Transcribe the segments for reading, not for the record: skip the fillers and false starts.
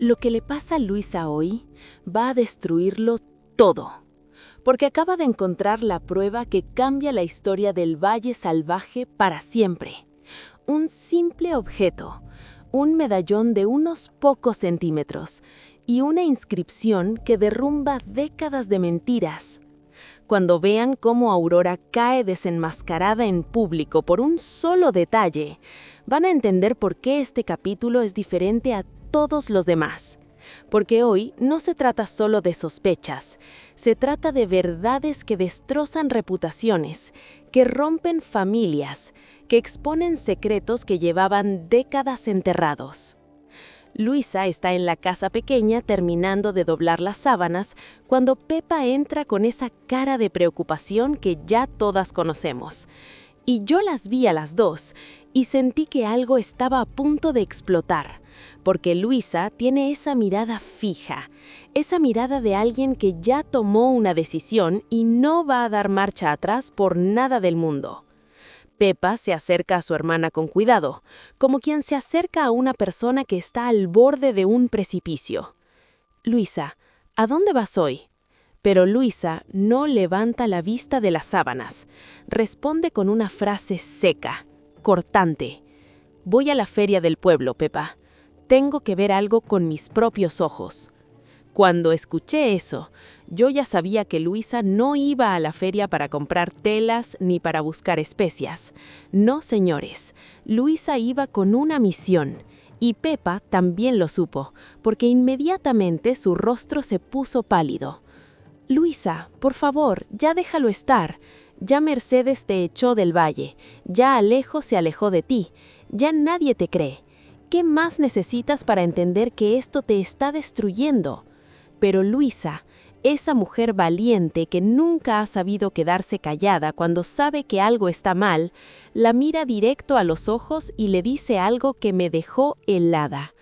Lo que le pasa a Luisa hoy va a destruirlo todo, porque acaba de encontrar la prueba que cambia la historia del Valle Salvaje para siempre. Un simple objeto, un medallón de unos pocos centímetros y una inscripción que derrumba décadas de mentiras. Cuando vean cómo Aurora cae desenmascarada en público por un solo detalle, van a entender por qué este capítulo es diferente a todos los demás. Porque hoy no se trata solo de sospechas, se trata de verdades que destrozan reputaciones, que rompen familias, que exponen secretos que llevaban décadas enterrados. Luisa está en la casa pequeña terminando de doblar las sábanas cuando Pepa entra con esa cara de preocupación que ya todas conocemos. Y yo las vi a las dos y sentí que algo estaba a punto de explotar, porque Luisa tiene esa mirada fija, esa mirada de alguien que ya tomó una decisión y no va a dar marcha atrás por nada del mundo. Pepa se acerca a su hermana con cuidado, como quien se acerca a una persona que está al borde de un precipicio. «Luisa, ¿a dónde vas hoy?» Pero Luisa no levanta la vista de las sábanas. Responde con una frase seca, cortante. «Voy a la feria del pueblo, Pepa. Tengo que ver algo con mis propios ojos». Cuando escuché eso, yo ya sabía que Luisa no iba a la feria para comprar telas ni para buscar especias. No, señores, Luisa iba con una misión. Y Pepa también lo supo, porque inmediatamente su rostro se puso pálido. «Luisa, por favor, ya déjalo estar. Ya Mercedes te echó del valle, ya Alejo se alejó de ti, ya nadie te cree. ¿Qué más necesitas para entender que esto te está destruyendo?» Pero Luisa, esa mujer valiente que nunca ha sabido quedarse callada cuando sabe que algo está mal, la mira directo a los ojos y le dice algo que me dejó helada.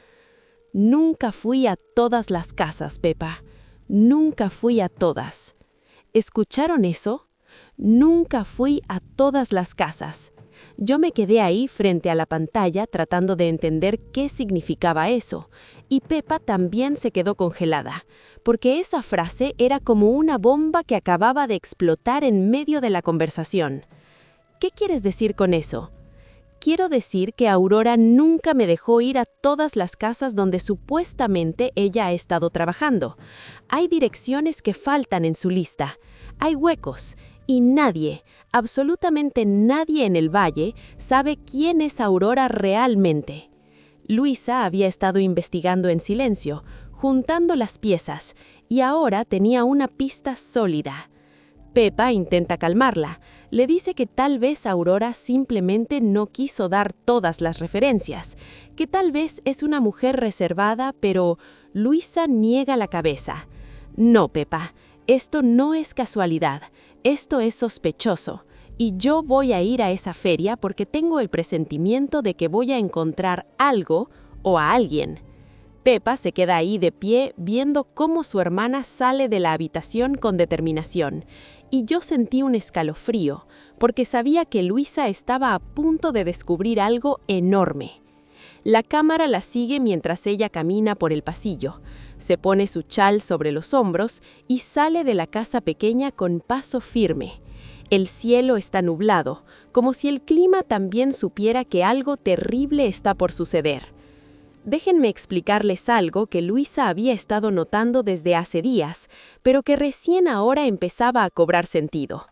«Nunca fui a todas las casas, Pepa. Nunca fui a todas». ¿Escucharon eso? Nunca fui a todas las casas. Yo me quedé ahí frente a la pantalla tratando de entender qué significaba eso, y Pepa también se quedó congelada, porque esa frase era como una bomba que acababa de explotar en medio de la conversación. ¿Qué quieres decir con eso? Quiero decir que Aurora nunca me dejó ir a todas las casas donde supuestamente ella ha estado trabajando. Hay direcciones que faltan en su lista. Hay huecos. Y nadie, absolutamente nadie en el valle, sabe quién es Aurora realmente. Luisa había estado investigando en silencio, juntando las piezas, y ahora tenía una pista sólida. Pepa intenta calmarla. Le dice que tal vez Aurora simplemente no quiso dar todas las referencias, que tal vez es una mujer reservada, pero Luisa niega la cabeza. «No, Pepa, esto no es casualidad. Esto es sospechoso, y yo voy a ir a esa feria porque tengo el presentimiento de que voy a encontrar algo o a alguien». Pepa se queda ahí de pie viendo cómo su hermana sale de la habitación con determinación, y yo sentí un escalofrío, porque sabía que Luisa estaba a punto de descubrir algo enorme. La cámara la sigue mientras ella camina por el pasillo. Se pone su chal sobre los hombros y sale de la casa pequeña con paso firme. El cielo está nublado, como si el clima también supiera que algo terrible está por suceder. Déjenme explicarles algo que Luisa había estado notando desde hace días, pero que recién ahora empezaba a cobrar sentido.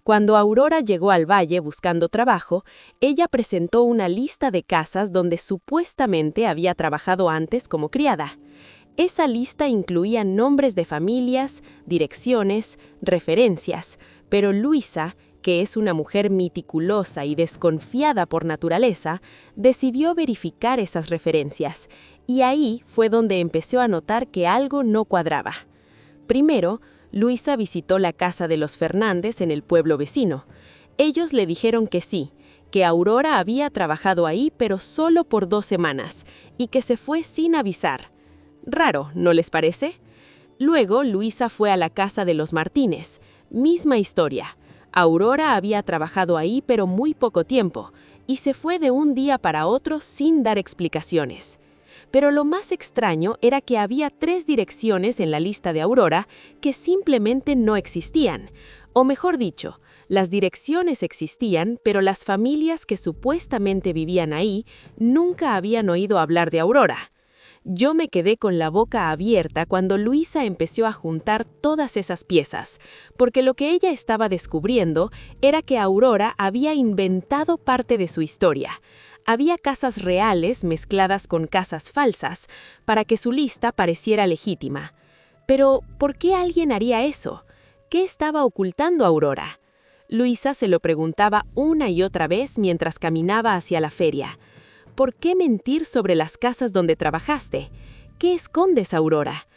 Cuando Aurora llegó al valle buscando trabajo, ella presentó una lista de casas donde supuestamente había trabajado antes como criada. Esa lista incluía nombres de familias, direcciones, referencias, pero Luisa, que es una mujer meticulosa y desconfiada por naturaleza, decidió verificar esas referencias, y ahí fue donde empezó a notar que algo no cuadraba. Primero, Luisa visitó la casa de los Fernández en el pueblo vecino. Ellos le dijeron que sí, que Aurora había trabajado ahí pero solo por 2 semanas, y que se fue sin avisar. Raro, ¿no les parece? Luego, Luisa fue a la casa de los Martínez. Misma historia. Aurora había trabajado ahí pero muy poco tiempo, y se fue de un día para otro sin dar explicaciones. Pero lo más extraño era que había 3 direcciones en la lista de Aurora que simplemente no existían. O mejor dicho, las direcciones existían, pero las familias que supuestamente vivían ahí nunca habían oído hablar de Aurora. Yo me quedé con la boca abierta cuando Luisa empezó a juntar todas esas piezas, porque lo que ella estaba descubriendo era que Aurora había inventado parte de su historia. Había casas reales mezcladas con casas falsas para que su lista pareciera legítima. Pero, ¿por qué alguien haría eso? ¿Qué estaba ocultando Aurora? Luisa se lo preguntaba una y otra vez mientras caminaba hacia la feria. ¿Por qué mentir sobre las casas donde trabajaste? ¿Qué escondes, Aurora?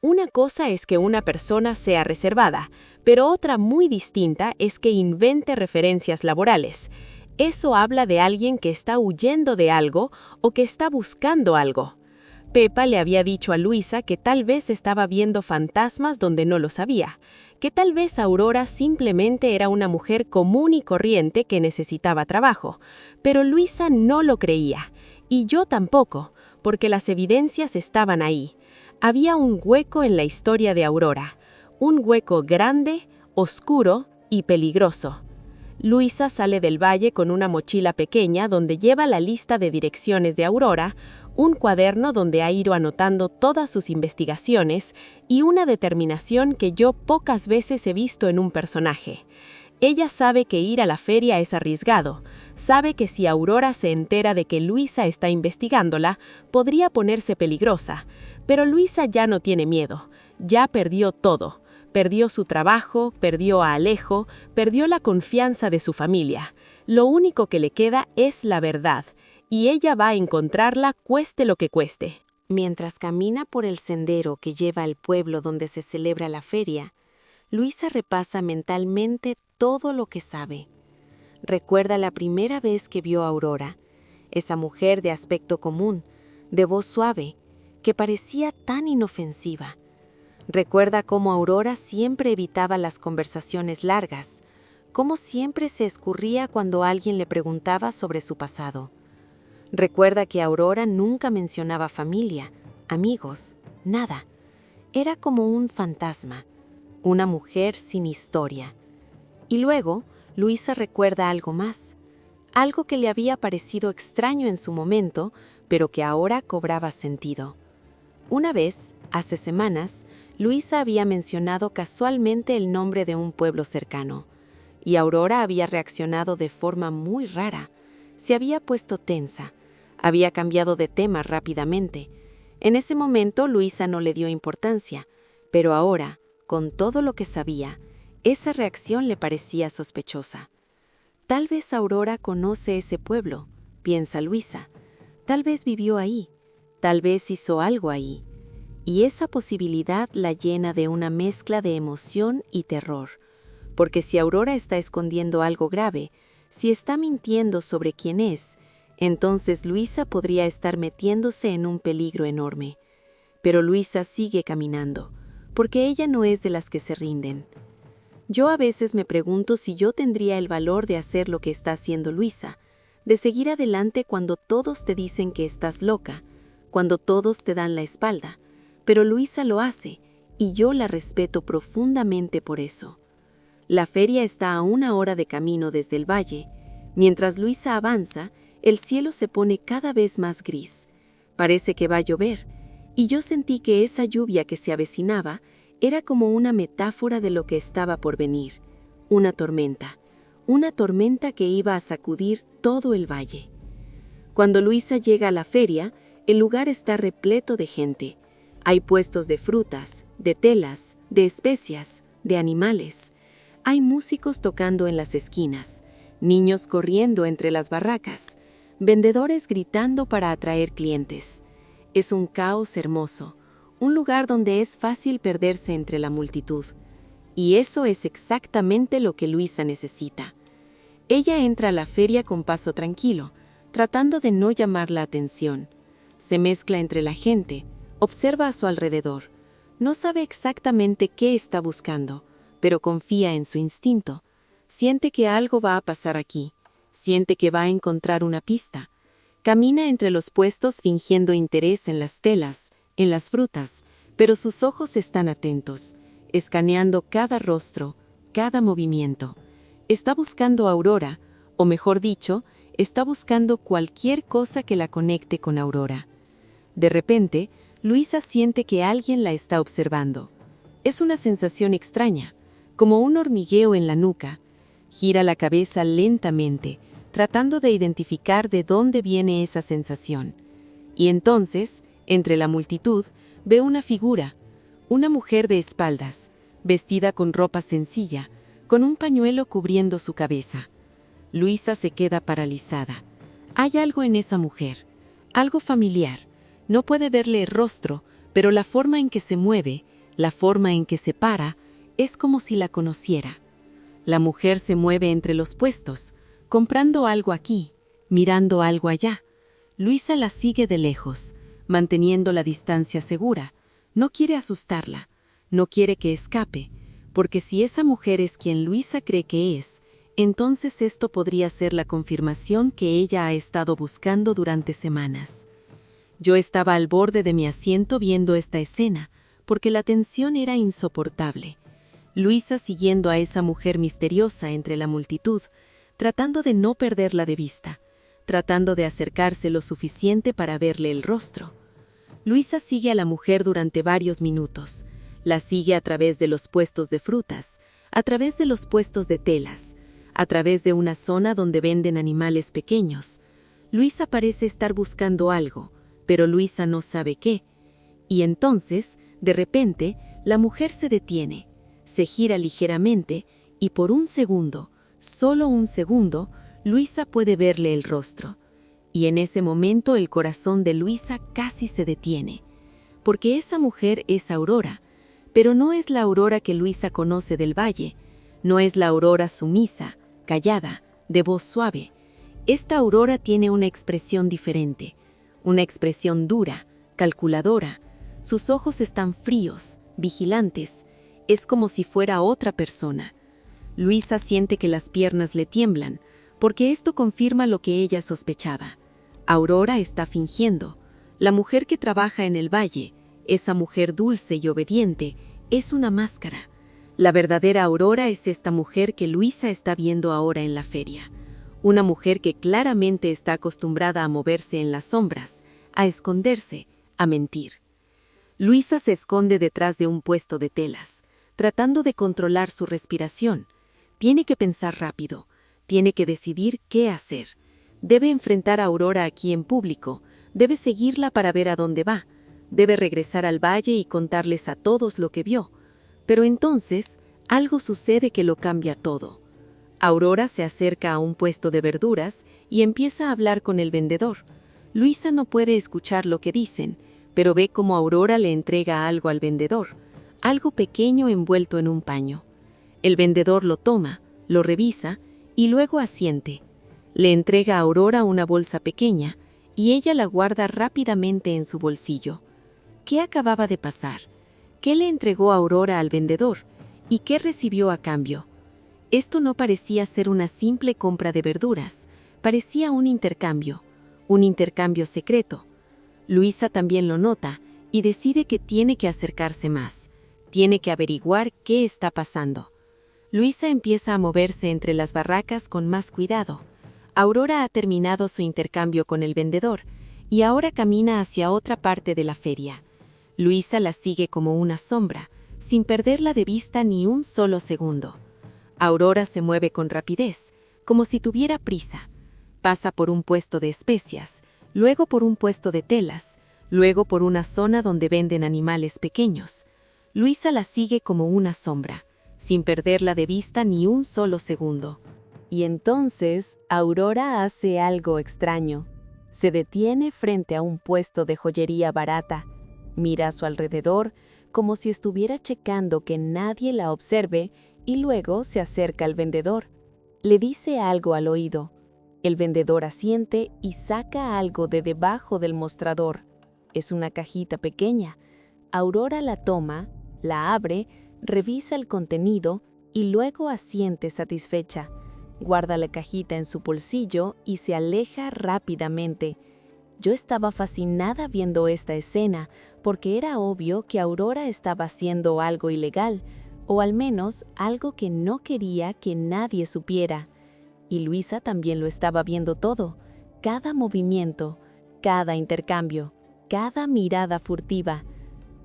Una cosa es que una persona sea reservada, pero otra muy distinta es que invente referencias laborales. Eso habla de alguien que está huyendo de algo o que está buscando algo. Pepa le había dicho a Luisa que tal vez estaba viendo fantasmas donde no lo sabía, que tal vez Aurora simplemente era una mujer común y corriente que necesitaba trabajo, pero Luisa no lo creía, y yo tampoco, porque las evidencias estaban ahí. Había un hueco en la historia de Aurora, un hueco grande, oscuro y peligroso. Luisa sale del valle con una mochila pequeña donde lleva la lista de direcciones de Aurora, un cuaderno donde ha ido anotando todas sus investigaciones y una determinación que yo pocas veces he visto en un personaje. Ella sabe que ir a la feria es arriesgado, sabe que si Aurora se entera de que Luisa está investigándola, podría ponerse peligrosa, pero Luisa ya no tiene miedo, ya perdió todo. Perdió su trabajo, perdió a Alejo, perdió la confianza de su familia. Lo único que le queda es la verdad, y ella va a encontrarla cueste lo que cueste. Mientras camina por el sendero que lleva al pueblo donde se celebra la feria, Luisa repasa mentalmente todo lo que sabe. Recuerda la primera vez que vio a Aurora, esa mujer de aspecto común, de voz suave, que parecía tan inofensiva. Recuerda cómo Aurora siempre evitaba las conversaciones largas, cómo siempre se escurría cuando alguien le preguntaba sobre su pasado. Recuerda que Aurora nunca mencionaba familia, amigos, nada. Era como un fantasma, una mujer sin historia. Y luego, Luisa recuerda algo más, algo que le había parecido extraño en su momento, pero que ahora cobraba sentido. Una vez, hace semanas, Luisa había mencionado casualmente el nombre de un pueblo cercano, y Aurora había reaccionado de forma muy rara. Se había puesto tensa, había cambiado de tema rápidamente. En ese momento Luisa no le dio importancia, pero ahora, con todo lo que sabía, esa reacción le parecía sospechosa. Tal vez Aurora conoce ese pueblo, piensa Luisa. Tal vez vivió ahí, tal vez hizo algo ahí. Y esa posibilidad la llena de una mezcla de emoción y terror, porque si Aurora está escondiendo algo grave, si está mintiendo sobre quién es, entonces Luisa podría estar metiéndose en un peligro enorme. Pero Luisa sigue caminando, porque ella no es de las que se rinden. Yo a veces me pregunto si yo tendría el valor de hacer lo que está haciendo Luisa, de seguir adelante cuando todos te dicen que estás loca, cuando todos te dan la espalda. Pero Luisa lo hace, y yo la respeto profundamente por eso. La feria está a 1 hora de camino desde el valle. Mientras Luisa avanza, el cielo se pone cada vez más gris. Parece que va a llover, y yo sentí que esa lluvia que se avecinaba era como una metáfora de lo que estaba por venir. Una tormenta que iba a sacudir todo el valle. Cuando Luisa llega a la feria, el lugar está repleto de gente. Hay puestos de frutas, de telas, de especias, de animales. Hay músicos tocando en las esquinas, niños corriendo entre las barracas, vendedores gritando para atraer clientes. Es un caos hermoso, un lugar donde es fácil perderse entre la multitud. Y eso es exactamente lo que Luisa necesita. Ella entra a la feria con paso tranquilo, tratando de no llamar la atención. Se mezcla entre la gente, observa a su alrededor. No sabe exactamente qué está buscando, pero confía en su instinto. Siente que algo va a pasar aquí. Siente que va a encontrar una pista. Camina entre los puestos fingiendo interés en las telas, en las frutas, pero sus ojos están atentos, escaneando cada rostro, cada movimiento. Está buscando a Aurora, o mejor dicho, está buscando cualquier cosa que la conecte con Aurora. De repente, Luisa siente que alguien la está observando. Es una sensación extraña, como un hormigueo en la nuca. Gira la cabeza lentamente, tratando de identificar de dónde viene esa sensación. Y entonces, entre la multitud, ve una figura, una mujer de espaldas, vestida con ropa sencilla, con un pañuelo cubriendo su cabeza. Luisa se queda paralizada. Hay algo en esa mujer, algo familiar. No puede verle el rostro, pero la forma en que se mueve, la forma en que se para, es como si la conociera. La mujer se mueve entre los puestos, comprando algo aquí, mirando algo allá. Luisa la sigue de lejos, manteniendo la distancia segura. No quiere asustarla, no quiere que escape, porque si esa mujer es quien Luisa cree que es, entonces esto podría ser la confirmación que ella ha estado buscando durante semanas. Yo estaba al borde de mi asiento viendo esta escena, porque la tensión era insoportable. Luisa siguiendo a esa mujer misteriosa entre la multitud, tratando de no perderla de vista, tratando de acercarse lo suficiente para verle el rostro. Luisa sigue a la mujer durante varios minutos. La sigue a través de los puestos de frutas, a través de los puestos de telas, a través de una zona donde venden animales pequeños. Luisa parece estar buscando algo, pero Luisa no sabe qué. Y entonces, de repente, la mujer se detiene, se gira ligeramente y por un segundo, solo un segundo, Luisa puede verle el rostro. Y en ese momento el corazón de Luisa casi se detiene, porque esa mujer es Aurora, pero no es la Aurora que Luisa conoce del valle, no es la Aurora sumisa, callada, de voz suave. Esta Aurora tiene una expresión diferente, una expresión dura, calculadora. Sus ojos están fríos, vigilantes, es como si fuera otra persona. Luisa siente que las piernas le tiemblan, porque esto confirma lo que ella sospechaba. Aurora está fingiendo. La mujer que trabaja en el valle, esa mujer dulce y obediente, es una máscara. La verdadera Aurora es esta mujer que Luisa está viendo ahora en la feria. Una mujer que claramente está acostumbrada a moverse en las sombras, a esconderse, a mentir. Luisa se esconde detrás de un puesto de telas, tratando de controlar su respiración. Tiene que pensar rápido, tiene que decidir qué hacer. Debe enfrentar a Aurora aquí en público, debe seguirla para ver a dónde va, debe regresar al valle y contarles a todos lo que vio. Pero entonces, algo sucede que lo cambia todo. Aurora se acerca a un puesto de verduras y empieza a hablar con el vendedor. Luisa no puede escuchar lo que dicen, pero ve cómo Aurora le entrega algo al vendedor, algo pequeño envuelto en un paño. El vendedor lo toma, lo revisa y luego asiente. Le entrega a Aurora una bolsa pequeña y ella la guarda rápidamente en su bolsillo. ¿Qué acababa de pasar? ¿Qué le entregó Aurora al vendedor? ¿Y qué recibió a cambio? Esto no parecía ser una simple compra de verduras, parecía un intercambio secreto. Luisa también lo nota y decide que tiene que acercarse más, tiene que averiguar qué está pasando. Luisa empieza a moverse entre las barracas con más cuidado. Aurora ha terminado su intercambio con el vendedor y ahora camina hacia otra parte de la feria. Luisa la sigue como una sombra, sin perderla de vista ni un solo segundo. Aurora se mueve con rapidez, como si tuviera prisa. Pasa por un puesto de especias, luego por un puesto de telas, luego por una zona donde venden animales pequeños. Luisa la sigue como una sombra, sin perderla de vista ni un solo segundo. Y entonces, Aurora hace algo extraño. Se detiene frente a un puesto de joyería barata. Mira a su alrededor, como si estuviera checando que nadie la observe, y luego se acerca al vendedor. Le dice algo al oído. El vendedor asiente y saca algo de debajo del mostrador. Es una cajita pequeña. Aurora la toma, la abre, revisa el contenido y luego asiente satisfecha. Guarda la cajita en su bolsillo y se aleja rápidamente. Yo estaba fascinada viendo esta escena porque era obvio que Aurora estaba haciendo algo ilegal, o al menos algo que no quería que nadie supiera. Y Luisa también lo estaba viendo todo, cada movimiento, cada intercambio, cada mirada furtiva.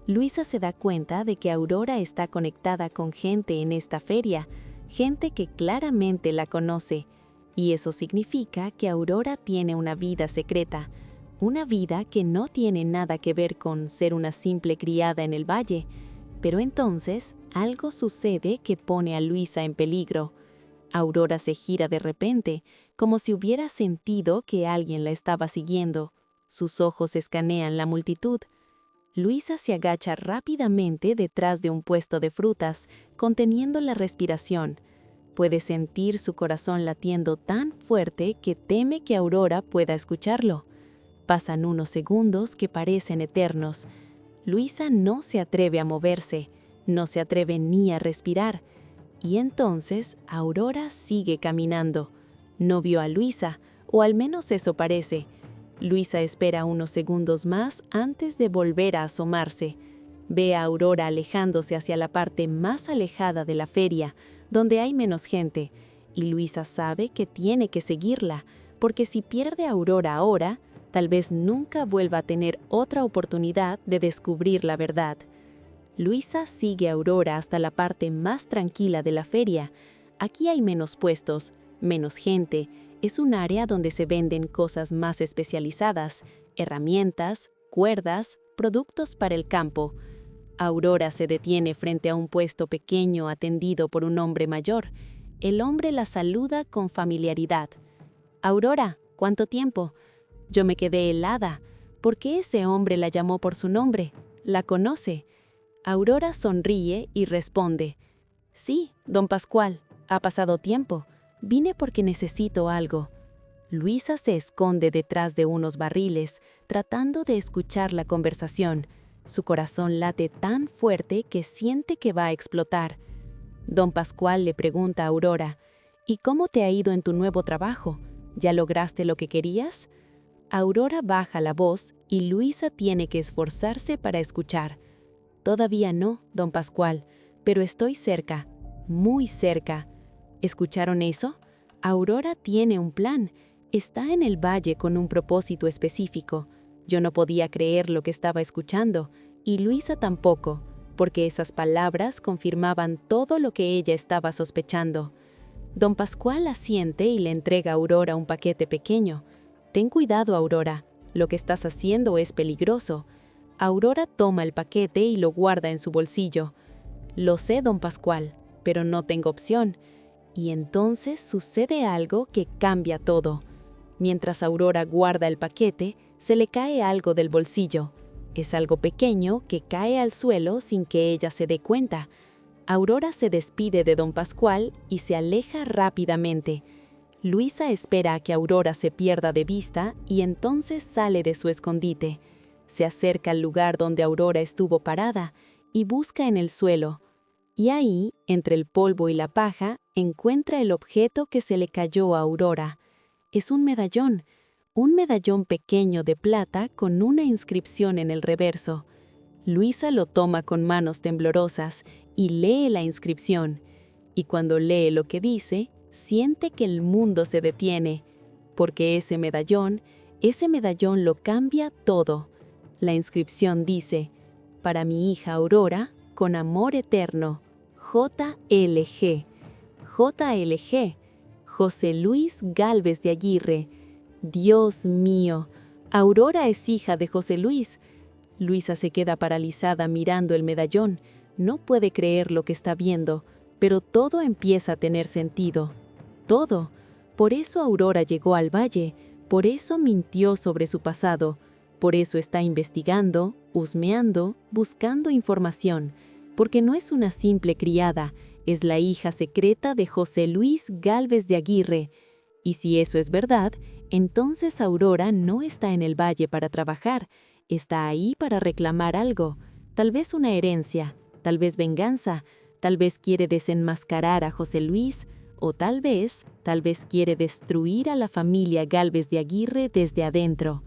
Luisa se da cuenta de que Aurora está conectada con gente en esta feria, gente que claramente la conoce, y eso significa que Aurora tiene una vida secreta, una vida que no tiene nada que ver con ser una simple criada en el valle. Pero entonces, algo sucede que pone a Luisa en peligro. Aurora se gira de repente, como si hubiera sentido que alguien la estaba siguiendo. Sus ojos escanean la multitud. Luisa se agacha rápidamente detrás de un puesto de frutas, conteniendo la respiración. Puede sentir su corazón latiendo tan fuerte que teme que Aurora pueda escucharlo. Pasan unos segundos que parecen eternos. Luisa no se atreve a moverse, no se atreve ni a respirar. Y entonces Aurora sigue caminando. No vio a Luisa, o al menos eso parece. Luisa espera unos segundos más antes de volver a asomarse. Ve a Aurora alejándose hacia la parte más alejada de la feria, donde hay menos gente, y Luisa sabe que tiene que seguirla, porque si pierde a Aurora ahora, tal vez nunca vuelva a tener otra oportunidad de descubrir la verdad. Luisa sigue a Aurora hasta la parte más tranquila de la feria. Aquí hay menos puestos, menos gente. Es un área donde se venden cosas más especializadas, herramientas, cuerdas, productos para el campo. Aurora se detiene frente a un puesto pequeño atendido por un hombre mayor. El hombre la saluda con familiaridad. «Aurora, ¿cuánto tiempo?» Yo me quedé helada. ¿Por qué ese hombre la llamó por su nombre? ¿La conoce? Aurora sonríe y responde: «Sí, don Pascual, ha pasado tiempo. Vine porque necesito algo». Luisa se esconde detrás de unos barriles, tratando de escuchar la conversación. Su corazón late tan fuerte que siente que va a explotar. Don Pascual le pregunta a Aurora: «¿Y cómo te ha ido en tu nuevo trabajo? ¿Ya lograste lo que querías?» Aurora baja la voz y Luisa tiene que esforzarse para escuchar. «Todavía no, don Pascual, pero estoy cerca, muy cerca». ¿Escucharon eso? Aurora tiene un plan. Está en el valle con un propósito específico. Yo no podía creer lo que estaba escuchando, y Luisa tampoco, porque esas palabras confirmaban todo lo que ella estaba sospechando. Don Pascual asiente y le entrega a Aurora un paquete pequeño. «Ten cuidado, Aurora, lo que estás haciendo es peligroso». Aurora toma el paquete y lo guarda en su bolsillo. «Lo sé, don Pascual, pero no tengo opción». Y entonces sucede algo que cambia todo. Mientras Aurora guarda el paquete, se le cae algo del bolsillo. Es algo pequeño que cae al suelo sin que ella se dé cuenta. Aurora se despide de don Pascual y se aleja rápidamente. Luisa espera a que Aurora se pierda de vista y entonces sale de su escondite. Se acerca al lugar donde Aurora estuvo parada y busca en el suelo. Y ahí, entre el polvo y la paja, encuentra el objeto que se le cayó a Aurora. Es un medallón pequeño de plata con una inscripción en el reverso. Luisa lo toma con manos temblorosas y lee la inscripción. Y cuando lee lo que dice, siente que el mundo se detiene, porque ese medallón lo cambia todo. La inscripción dice: «Para mi hija Aurora, con amor eterno, J.L.G. J.L.G. José Luis Gálvez de Aguirre». Dios mío, Aurora es hija de José Luis. Luisa se queda paralizada mirando el medallón. No puede creer lo que está viendo, pero todo empieza a tener sentido. Todo. Por eso Aurora llegó al valle, por eso mintió sobre su pasado, por eso está investigando, husmeando, buscando información, porque no es una simple criada, es la hija secreta de José Luis Gálvez de Aguirre. Y si eso es verdad, entonces Aurora no está en el valle para trabajar, está ahí para reclamar algo, tal vez una herencia, tal vez venganza, tal vez quiere desenmascarar a José Luis, o tal vez quiere destruir a la familia Gálvez de Aguirre desde adentro.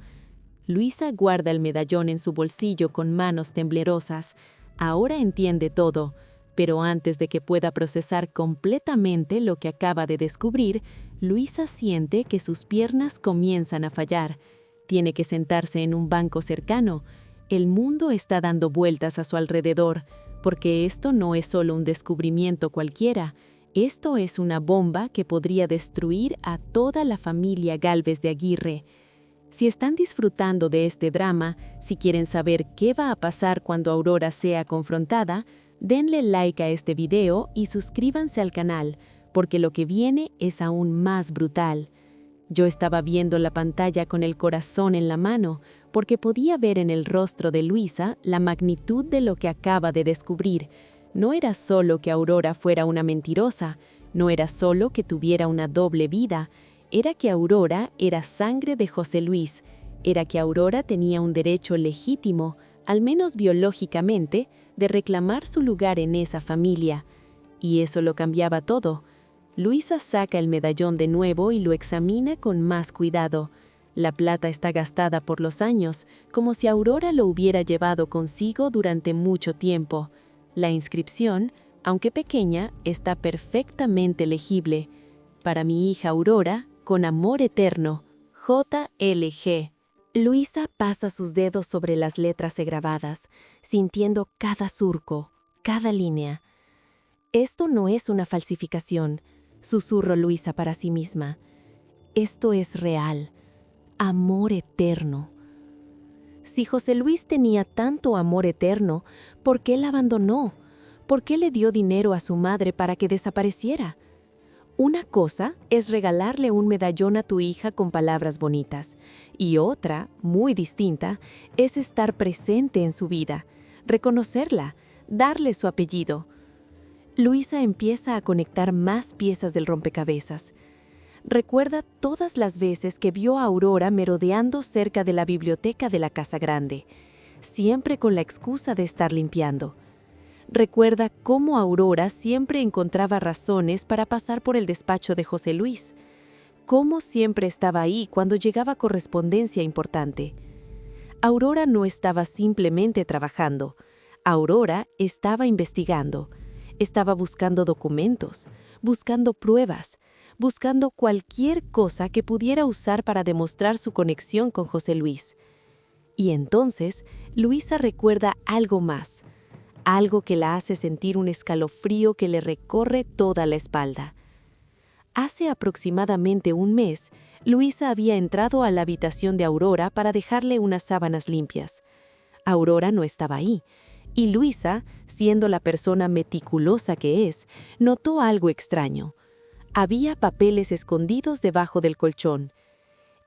Luisa guarda el medallón en su bolsillo con manos temblorosas. Ahora entiende todo, pero antes de que pueda procesar completamente lo que acaba de descubrir, Luisa siente que sus piernas comienzan a fallar. Tiene que sentarse en un banco cercano. El mundo está dando vueltas a su alrededor, porque esto no es solo un descubrimiento cualquiera. Esto es una bomba que podría destruir a toda la familia Gálvez de Aguirre. Si están disfrutando de este drama, si quieren saber qué va a pasar cuando Aurora sea confrontada, denle like a este video y suscríbanse al canal, porque lo que viene es aún más brutal. Yo estaba viendo la pantalla con el corazón en la mano, porque podía ver en el rostro de Luisa la magnitud de lo que acaba de descubrir. No era solo que Aurora fuera una mentirosa, no era solo que tuviera una doble vida, era que Aurora era sangre de José Luis, era que Aurora tenía un derecho legítimo, al menos biológicamente, de reclamar su lugar en esa familia. Y eso lo cambiaba todo. Luisa saca el medallón de nuevo y lo examina con más cuidado. La plata está gastada por los años, como si Aurora lo hubiera llevado consigo durante mucho tiempo. La inscripción, aunque pequeña, está perfectamente legible. Para mi hija Aurora, con amor eterno, JLG. Luisa pasa sus dedos sobre las letras grabadas, sintiendo cada surco, cada línea. Esto no es una falsificación, susurró Luisa para sí misma. Esto es real, amor eterno. Si José Luis tenía tanto amor eterno, ¿por qué la abandonó? ¿Por qué le dio dinero a su madre para que desapareciera? Una cosa es regalarle un medallón a tu hija con palabras bonitas, y otra, muy distinta, es estar presente en su vida, reconocerla, darle su apellido. Luisa empieza a conectar más piezas del rompecabezas. Recuerda todas las veces que vio a Aurora merodeando cerca de la biblioteca de la Casa Grande, siempre con la excusa de estar limpiando. Recuerda cómo Aurora siempre encontraba razones para pasar por el despacho de José Luis, cómo siempre estaba ahí cuando llegaba correspondencia importante. Aurora no estaba simplemente trabajando, Aurora estaba investigando, estaba buscando documentos, buscando pruebas, buscando cualquier cosa que pudiera usar para demostrar su conexión con José Luis. Y entonces, Luisa recuerda algo más, algo que la hace sentir un escalofrío que le recorre toda la espalda. Hace aproximadamente un mes, Luisa había entrado a la habitación de Aurora para dejarle unas sábanas limpias. Aurora no estaba ahí, y Luisa, siendo la persona meticulosa que es, notó algo extraño. Había papeles escondidos debajo del colchón.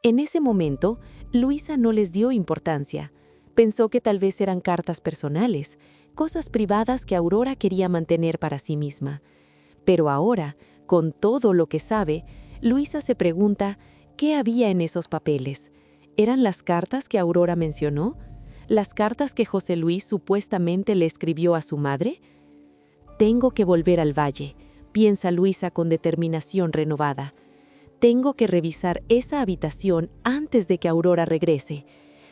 En ese momento, Luisa no les dio importancia. Pensó que tal vez eran cartas personales, cosas privadas que Aurora quería mantener para sí misma. Pero ahora, con todo lo que sabe, Luisa se pregunta qué había en esos papeles. ¿Eran las cartas que Aurora mencionó? ¿Las cartas que José Luis supuestamente le escribió a su madre? Tengo que volver al valle, piensa Luisa con determinación renovada. Tengo que revisar esa habitación antes de que Aurora regrese.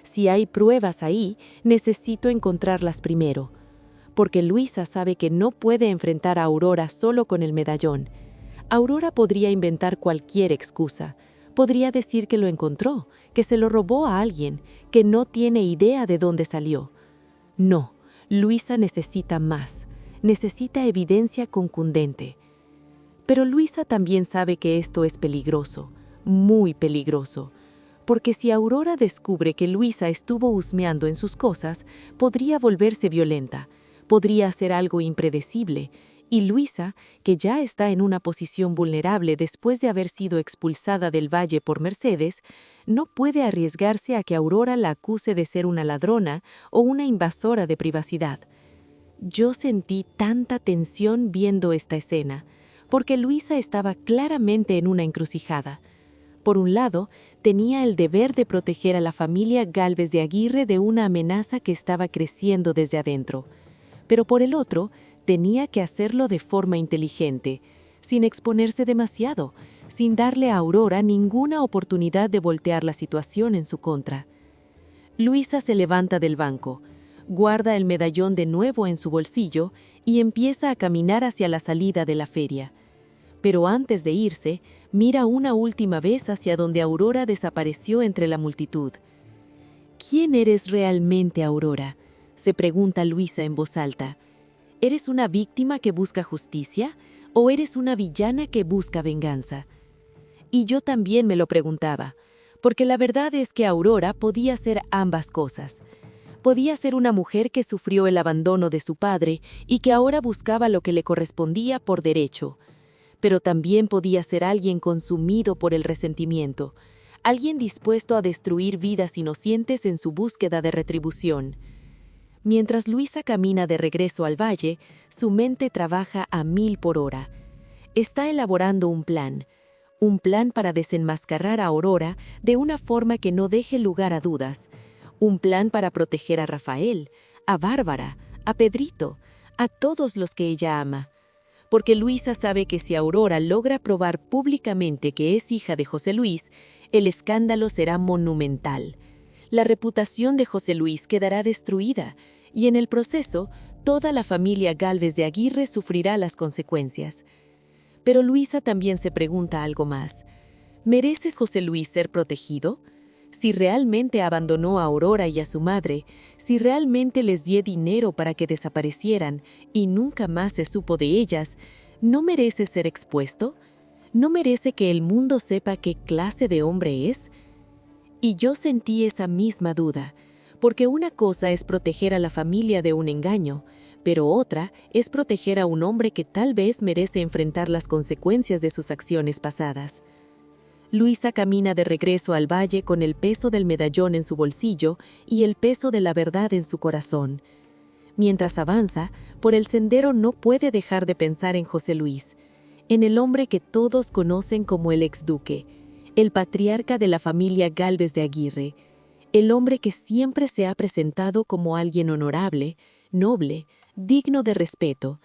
Si hay pruebas ahí, necesito encontrarlas primero. Porque Luisa sabe que no puede enfrentar a Aurora solo con el medallón. Aurora podría inventar cualquier excusa. Podría decir que lo encontró, que se lo robó a alguien, que no tiene idea de dónde salió. No, Luisa necesita más. Necesita evidencia concundente. Pero Luisa también sabe que esto es peligroso, muy peligroso. Porque si Aurora descubre que Luisa estuvo husmeando en sus cosas, podría volverse violenta. Podría hacer algo impredecible, y Luisa, que ya está en una posición vulnerable después de haber sido expulsada del valle por Mercedes, no puede arriesgarse a que Aurora la acuse de ser una ladrona o una invasora de privacidad. Yo sentí tanta tensión viendo esta escena, porque Luisa estaba claramente en una encrucijada. Por un lado, tenía el deber de proteger a la familia Gálvez de Aguirre de una amenaza que estaba creciendo desde adentro. Pero por el otro, tenía que hacerlo de forma inteligente, sin exponerse demasiado, sin darle a Aurora ninguna oportunidad de voltear la situación en su contra. Luisa se levanta del banco, guarda el medallón de nuevo en su bolsillo y empieza a caminar hacia la salida de la feria. Pero antes de irse, mira una última vez hacia donde Aurora desapareció entre la multitud. ¿Quién eres realmente, Aurora?, se pregunta Luisa en voz alta. ¿Eres una víctima que busca justicia o eres una villana que busca venganza? Y yo también me lo preguntaba, porque la verdad es que Aurora podía ser ambas cosas. Podía ser una mujer que sufrió el abandono de su padre y que ahora buscaba lo que le correspondía por derecho. Pero también podía ser alguien consumido por el resentimiento, alguien dispuesto a destruir vidas inocentes en su búsqueda de retribución. Mientras Luisa camina de regreso al valle, su mente trabaja a 1000 por hora. Está elaborando un plan para desenmascarar a Aurora de una forma que no deje lugar a dudas, un plan para proteger a Rafael, a Bárbara, a Pedrito, a todos los que ella ama. Porque Luisa sabe que si Aurora logra probar públicamente que es hija de José Luis, el escándalo será monumental. La reputación de José Luis quedará destruida y en el proceso toda la familia Gálvez de Aguirre sufrirá las consecuencias. Pero Luisa también se pregunta algo más. ¿Merece José Luis ser protegido? Si realmente abandonó a Aurora y a su madre, si realmente les dio dinero para que desaparecieran y nunca más se supo de ellas, ¿no merece ser expuesto? ¿No merece que el mundo sepa qué clase de hombre es? Y yo sentí esa misma duda, porque una cosa es proteger a la familia de un engaño, pero otra es proteger a un hombre que tal vez merece enfrentar las consecuencias de sus acciones pasadas. Luisa camina de regreso al valle con el peso del medallón en su bolsillo y el peso de la verdad en su corazón. Mientras avanza, por el sendero no puede dejar de pensar en José Luis, en el hombre que todos conocen como el exduque, el patriarca de la familia Gálvez de Aguirre, el hombre que siempre se ha presentado como alguien honorable, noble, digno de respeto.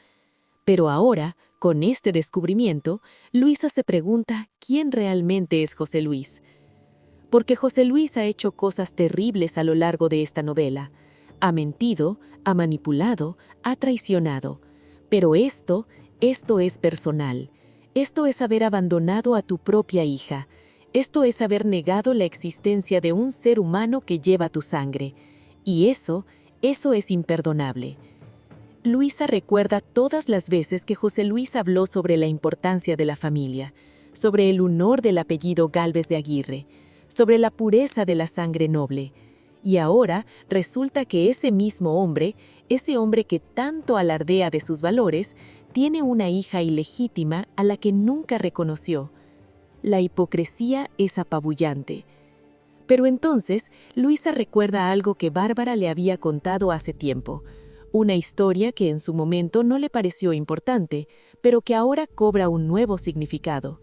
Pero ahora, con este descubrimiento, Luisa se pregunta quién realmente es José Luis. Porque José Luis ha hecho cosas terribles a lo largo de esta novela. Ha mentido, ha manipulado, ha traicionado. Pero esto es personal. Esto es haber abandonado a tu propia hija. Esto es haber negado la existencia de un ser humano que lleva tu sangre. Y eso es imperdonable. Luisa recuerda todas las veces que José Luis habló sobre la importancia de la familia, sobre el honor del apellido Gálvez de Aguirre, sobre la pureza de la sangre noble. Y ahora resulta que ese mismo hombre, ese hombre que tanto alardea de sus valores, tiene una hija ilegítima a la que nunca reconoció. La hipocresía es apabullante. Pero entonces, Luisa recuerda algo que Bárbara le había contado hace tiempo. Una historia que en su momento no le pareció importante, pero que ahora cobra un nuevo significado.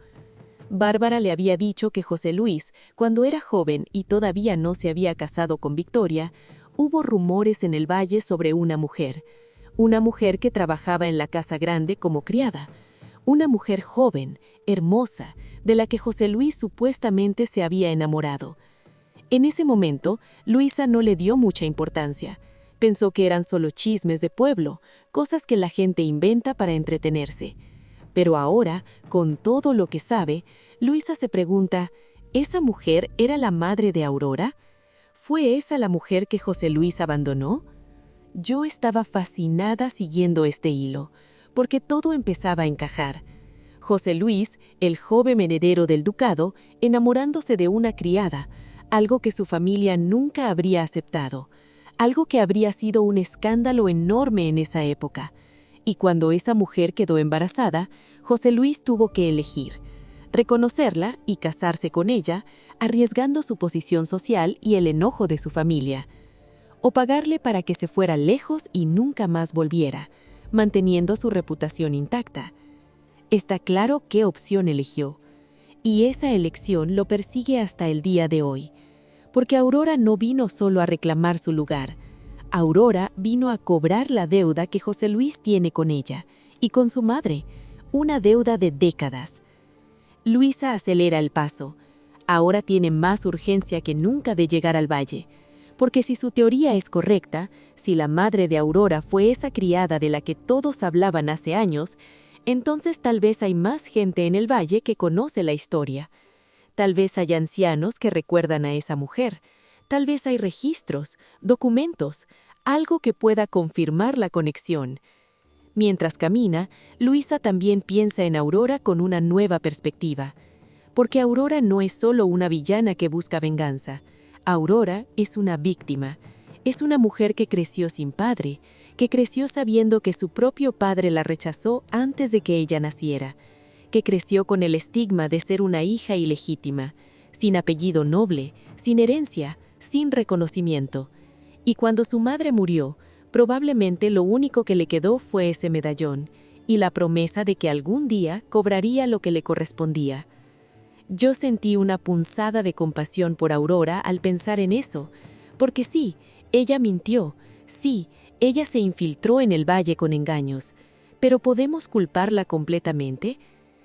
Bárbara le había dicho que José Luis, cuando era joven y todavía no se había casado con Victoria, hubo rumores en el valle sobre una mujer que trabajaba en la casa grande como criada, una mujer joven, hermosa, de la que José Luis supuestamente se había enamorado. En ese momento, Luisa no le dio mucha importancia. Pensó que eran solo chismes de pueblo, cosas que la gente inventa para entretenerse. Pero ahora, con todo lo que sabe, Luisa se pregunta, ¿esa mujer era la madre de Aurora? ¿Fue esa la mujer que José Luis abandonó? Yo estaba fascinada siguiendo este hilo, porque todo empezaba a encajar. José Luis, el joven heredero del ducado, enamorándose de una criada, algo que su familia nunca habría aceptado, algo que habría sido un escándalo enorme en esa época. Y cuando esa mujer quedó embarazada, José Luis tuvo que elegir, reconocerla y casarse con ella, arriesgando su posición social y el enojo de su familia, o pagarle para que se fuera lejos y nunca más volviera, manteniendo su reputación intacta. Está claro qué opción eligió, y esa elección lo persigue hasta el día de hoy, porque Aurora no vino solo a reclamar su lugar. Aurora vino a cobrar la deuda que José Luis tiene con ella y con su madre, una deuda de décadas. Luisa acelera el paso. Ahora tiene más urgencia que nunca de llegar al valle, porque si su teoría es correcta, si la madre de Aurora fue esa criada de la que todos hablaban hace años, entonces tal vez hay más gente en el valle que conoce la historia. Tal vez hay ancianos que recuerdan a esa mujer. Tal vez hay registros, documentos, algo que pueda confirmar la conexión. Mientras camina, Luisa también piensa en Aurora con una nueva perspectiva. Porque Aurora no es solo una villana que busca venganza. Aurora es una víctima. Es una mujer que creció sin padre, que creció sabiendo que su propio padre la rechazó antes de que ella naciera, que creció con el estigma de ser una hija ilegítima, sin apellido noble, sin herencia, sin reconocimiento. Y cuando su madre murió, probablemente lo único que le quedó fue ese medallón y la promesa de que algún día cobraría lo que le correspondía. Yo sentí una punzada de compasión por Aurora al pensar en eso, porque sí, ella mintió, sí, ella se infiltró en el valle con engaños, pero ¿podemos culparla completamente?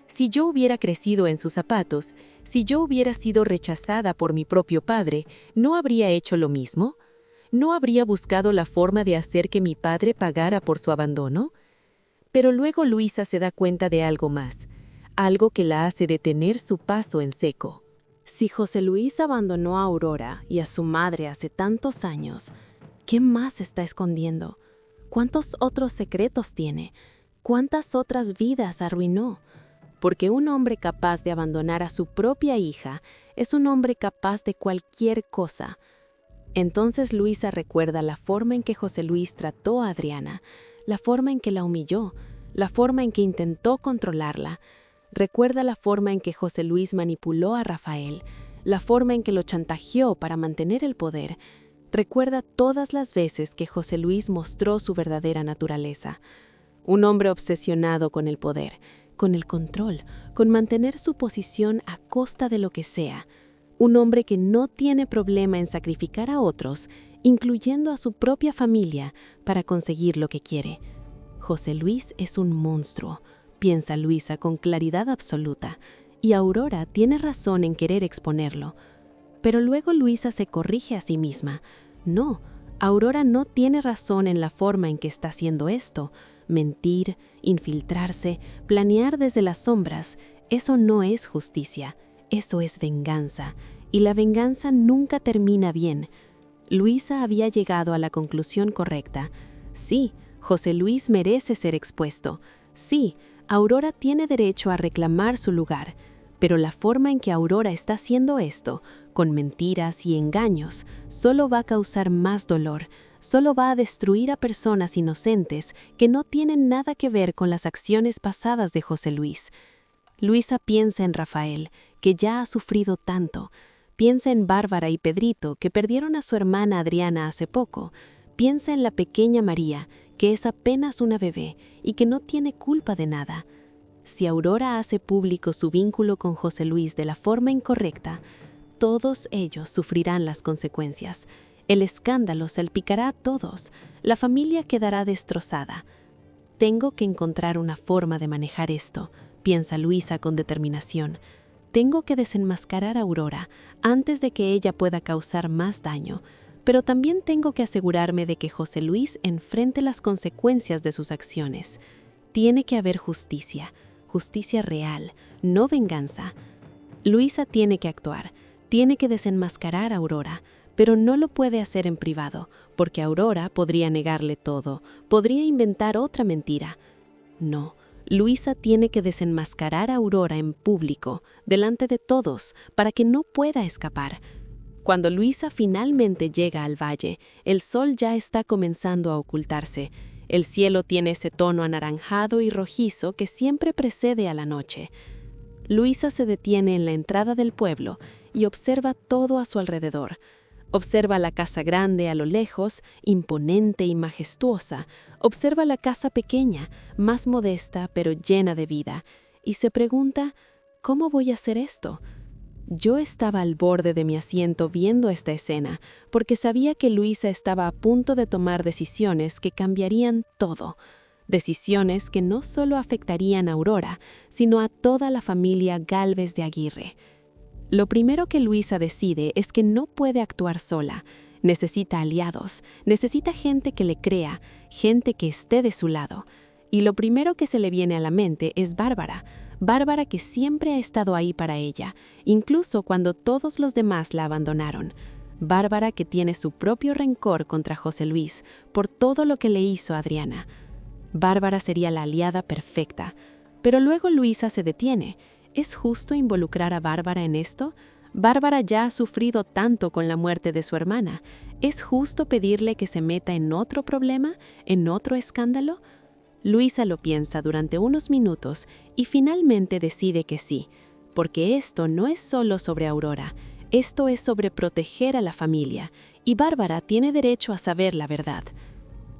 Si yo hubiera crecido en sus zapatos, si yo hubiera sido rechazada por mi propio padre, ¿no habría hecho lo mismo? ¿No habría buscado la forma de hacer que mi padre pagara por su abandono? Pero luego Luisa se da cuenta de algo más, algo que la hace detener su paso en seco. Si José Luis abandonó a Aurora y a su madre hace tantos años, ¿qué más está escondiendo? ¿Cuántos otros secretos tiene? ¿Cuántas otras vidas arruinó? Porque un hombre capaz de abandonar a su propia hija es un hombre capaz de cualquier cosa. Entonces Luisa recuerda la forma en que José Luis trató a Adriana, la forma en que la humilló, la forma en que intentó controlarla. Recuerda la forma en que José Luis manipuló a Rafael, la forma en que lo chantajeó para mantener el poder. Recuerda todas las veces que José Luis mostró su verdadera naturaleza. Un hombre obsesionado con el poder, con el control, con mantener su posición a costa de lo que sea. Un hombre que no tiene problema en sacrificar a otros, incluyendo a su propia familia, para conseguir lo que quiere. José Luis es un monstruo, piensa Luisa con claridad absoluta, y Aurora tiene razón en querer exponerlo. Pero luego Luisa se corrige a sí misma. No, Aurora no tiene razón en la forma en que está haciendo esto. Mentir, infiltrarse, planear desde las sombras, eso no es justicia, eso es venganza, y la venganza nunca termina bien. Luisa había llegado a la conclusión correcta. Sí, José Luis merece ser expuesto. Sí, Aurora tiene derecho a reclamar su lugar, pero la forma en que Aurora está haciendo esto, con mentiras y engaños, solo va a causar más dolor, solo va a destruir a personas inocentes que no tienen nada que ver con las acciones pasadas de José Luis. Luisa piensa en Rafael, que ya ha sufrido tanto. Piensa en Bárbara y Pedrito, que perdieron a su hermana Adriana hace poco. Piensa en la pequeña María, que es apenas una bebé y que no tiene culpa de nada. Si Aurora hace público su vínculo con José Luis de la forma incorrecta, todos ellos sufrirán las consecuencias. El escándalo salpicará a todos, la familia quedará destrozada. Tengo que encontrar una forma de manejar esto, piensa Luisa con determinación. Tengo que desenmascarar a Aurora antes de que ella pueda causar más daño. Pero también tengo que asegurarme de que José Luis enfrente las consecuencias de sus acciones. Tiene que haber justicia, justicia real, no venganza. Luisa tiene que actuar, tiene que desenmascarar a Aurora, pero no lo puede hacer en privado, porque Aurora podría negarle todo, podría inventar otra mentira. No, Luisa tiene que desenmascarar a Aurora en público, delante de todos, para que no pueda escapar. Cuando Luisa finalmente llega al valle, el sol ya está comenzando a ocultarse. El cielo tiene ese tono anaranjado y rojizo que siempre precede a la noche. Luisa se detiene en la entrada del pueblo y observa todo a su alrededor. Observa la casa grande a lo lejos, imponente y majestuosa. Observa la casa pequeña, más modesta pero llena de vida, y se pregunta, ¿cómo voy a hacer esto? Yo estaba al borde de mi asiento viendo esta escena, porque sabía que Luisa estaba a punto de tomar decisiones que cambiarían todo. Decisiones que no solo afectarían a Aurora, sino a toda la familia Gálvez de Aguirre. Lo primero que Luisa decide es que no puede actuar sola. necesita aliados, necesita gente que le crea, gente que esté de su lado. Y lo primero que se le viene a la mente es Bárbara. Bárbara que siempre ha estado ahí para ella, incluso cuando todos los demás la abandonaron. Bárbara que tiene su propio rencor contra José Luis por todo lo que le hizo a Adriana. Bárbara sería la aliada perfecta. Pero luego Luisa se detiene. ¿Es justo involucrar a Bárbara en esto? Bárbara ya ha sufrido tanto con la muerte de su hermana. ¿Es justo pedirle que se meta en otro problema, en otro escándalo? Luisa lo piensa durante unos minutos y finalmente decide que sí, porque esto no es solo sobre Aurora, esto es sobre proteger a la familia, y Bárbara tiene derecho a saber la verdad.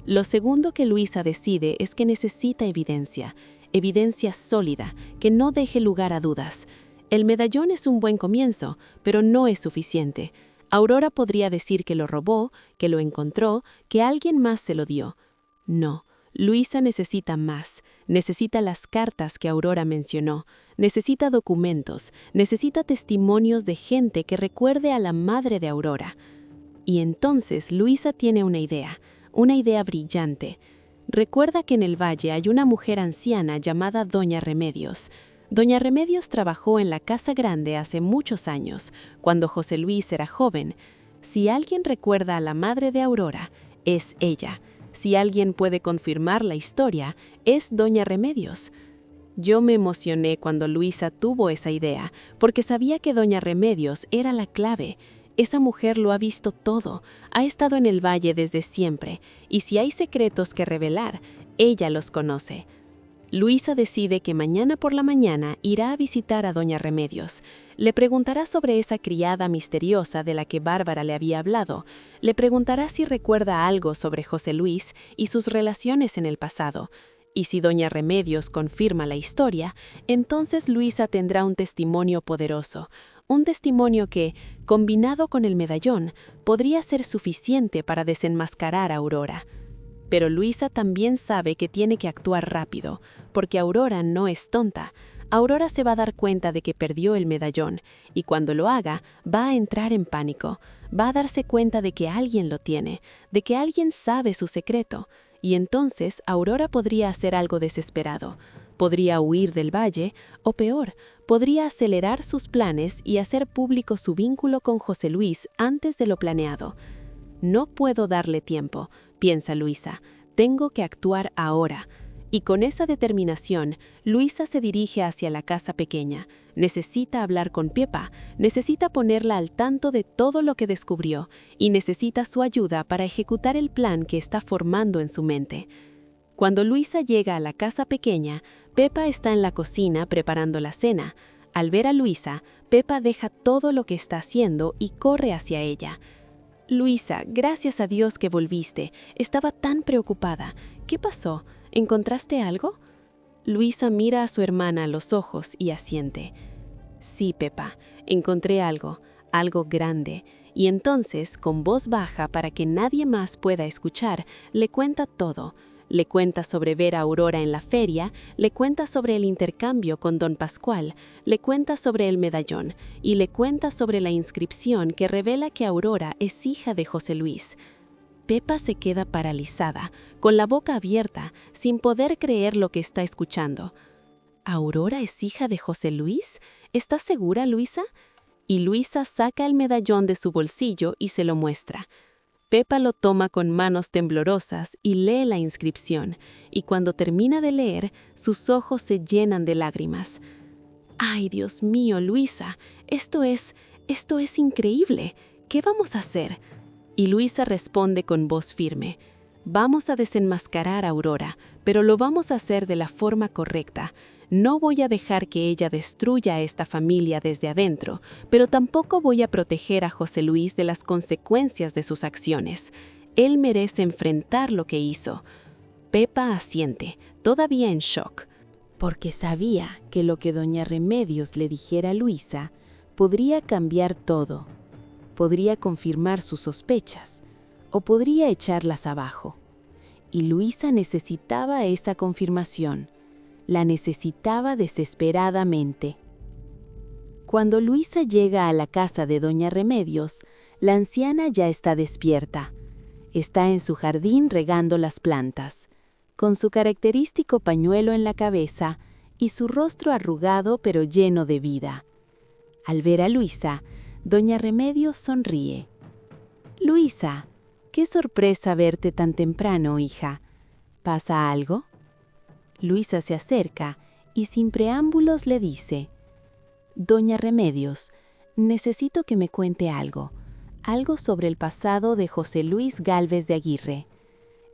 Lo segundo que Luisa decide es que necesita evidencia sólida, que no deje lugar a dudas. El medallón es un buen comienzo, pero no es suficiente. Aurora podría decir que lo robó, que lo encontró, que alguien más se lo dio. No. Luisa necesita más, necesita las cartas que Aurora mencionó, necesita documentos, necesita testimonios de gente que recuerde a la madre de Aurora. Y entonces Luisa tiene una idea brillante. Recuerda que en el valle hay una mujer anciana llamada Doña Remedios. Doña Remedios trabajó en la Casa Grande hace muchos años, cuando José Luis era joven. Si alguien recuerda a la madre de Aurora, es ella. Si alguien puede confirmar la historia, es Doña Remedios. Yo me emocioné cuando Luisa tuvo esa idea, porque sabía que Doña Remedios era la clave. Esa mujer lo ha visto todo, ha estado en el valle desde siempre, y si hay secretos que revelar, ella los conoce. Luisa decide que mañana por la mañana irá a visitar a Doña Remedios. Le preguntará sobre esa criada misteriosa de la que Bárbara le había hablado. Le preguntará si recuerda algo sobre José Luis y sus relaciones en el pasado. Y si Doña Remedios confirma la historia, entonces Luisa tendrá un testimonio poderoso. Un testimonio que, combinado con el medallón, podría ser suficiente para desenmascarar a Aurora. Pero Luisa también sabe que tiene que actuar rápido, porque Aurora no es tonta. Aurora se va a dar cuenta de que perdió el medallón, y cuando lo haga, va a entrar en pánico. Va a darse cuenta de que alguien lo tiene, de que alguien sabe su secreto, y entonces Aurora podría hacer algo desesperado. Podría huir del valle, o peor, podría acelerar sus planes y hacer público su vínculo con José Luis antes de lo planeado. No puedo darle tiempo, piensa Luisa, tengo que actuar ahora. Y con esa determinación, Luisa se dirige hacia la casa pequeña. Necesita hablar con Pepa, necesita ponerla al tanto de todo lo que descubrió y necesita su ayuda para ejecutar el plan que está formando en su mente. Cuando Luisa llega a la casa pequeña, Pepa está en la cocina preparando la cena. Al ver a Luisa, Pepa deja todo lo que está haciendo y corre hacia ella. Luisa, gracias a Dios que volviste. Estaba tan preocupada. ¿Qué pasó? ¿Encontraste algo? Luisa mira a su hermana a los ojos y asiente. Sí, Pepa, encontré algo grande. Y entonces, con voz baja para que nadie más pueda escuchar, le cuenta todo. Le cuenta sobre ver a Aurora en la feria, le cuenta sobre el intercambio con don Pascual, le cuenta sobre el medallón y le cuenta sobre la inscripción que revela que Aurora es hija de José Luis. Pepa se queda paralizada, con la boca abierta, sin poder creer lo que está escuchando. ¿Aurora es hija de José Luis? ¿Estás segura, Luisa? Y Luisa saca el medallón de su bolsillo y se lo muestra. Pepa lo toma con manos temblorosas y lee la inscripción, y cuando termina de leer, sus ojos se llenan de lágrimas. ¡Ay, Dios mío, Luisa! Esto es increíble. ¿Qué vamos a hacer? Y Luisa responde con voz firme. Vamos a desenmascarar a Aurora, pero lo vamos a hacer de la forma correcta. No voy a dejar que ella destruya a esta familia desde adentro, pero tampoco voy a proteger a José Luis de las consecuencias de sus acciones. Él merece enfrentar lo que hizo. Pepa asiente, todavía en shock. Porque sabía que lo que doña Remedios le dijera a Luisa podría cambiar todo. Podría confirmar sus sospechas o podría echarlas abajo. Y Luisa necesitaba esa confirmación. La necesitaba desesperadamente. Cuando Luisa llega a la casa de doña Remedios, La anciana ya está despierta. Está en su jardín regando las plantas, con su característico pañuelo en la cabeza y su rostro arrugado pero lleno de vida. Al ver a Luisa, doña Remedios sonríe. «Luisa, qué sorpresa verte tan temprano, hija. ¿Pasa algo?» Luisa se acerca y sin preámbulos le dice: «Doña Remedios, necesito que me cuente algo sobre el pasado de José Luis Gálvez de Aguirre,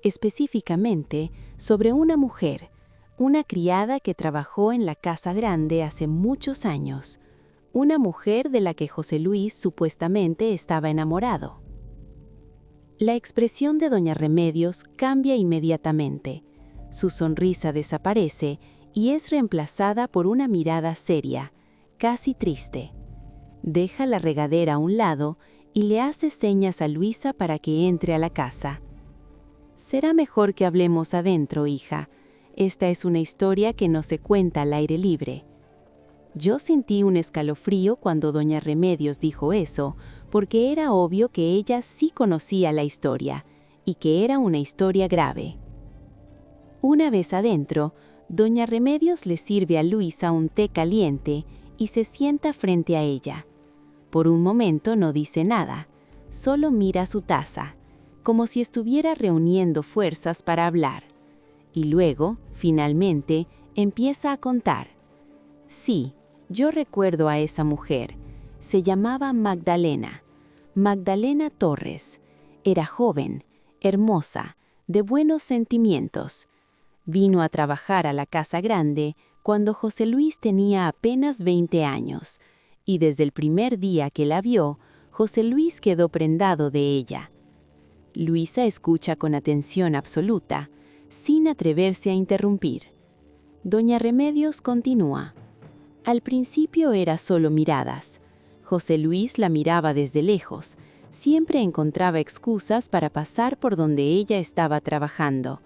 específicamente sobre una mujer, una criada que trabajó en la Casa Grande hace muchos años, una mujer de la que José Luis supuestamente estaba enamorado». La expresión de doña Remedios cambia inmediatamente. Su sonrisa desaparece y es reemplazada por una mirada seria, casi triste. Deja la regadera a un lado y le hace señas a Luisa para que entre a la casa. «Será mejor que hablemos adentro, hija. Esta es una historia que no se cuenta al aire libre». Yo sentí un escalofrío cuando doña Remedios dijo eso, porque era obvio que ella sí conocía la historia, y que era una historia grave. Una vez adentro, doña Remedios le sirve a Luisa un té caliente y se sienta frente a ella. Por un momento no dice nada, solo mira su taza, como si estuviera reuniendo fuerzas para hablar. Y luego, finalmente, empieza a contar. «Sí, yo recuerdo a esa mujer. Se llamaba Magdalena Torres. Era joven, hermosa, de buenos sentimientos. Vino a trabajar a la Casa Grande cuando José Luis tenía apenas 20 años, y desde el primer día que la vio, José Luis quedó prendado de ella». Luisa escucha con atención absoluta, sin atreverse a interrumpir. Doña Remedios continúa. «Al principio era solo miradas. José Luis la miraba desde lejos. Siempre encontraba excusas para pasar por donde ella estaba trabajando.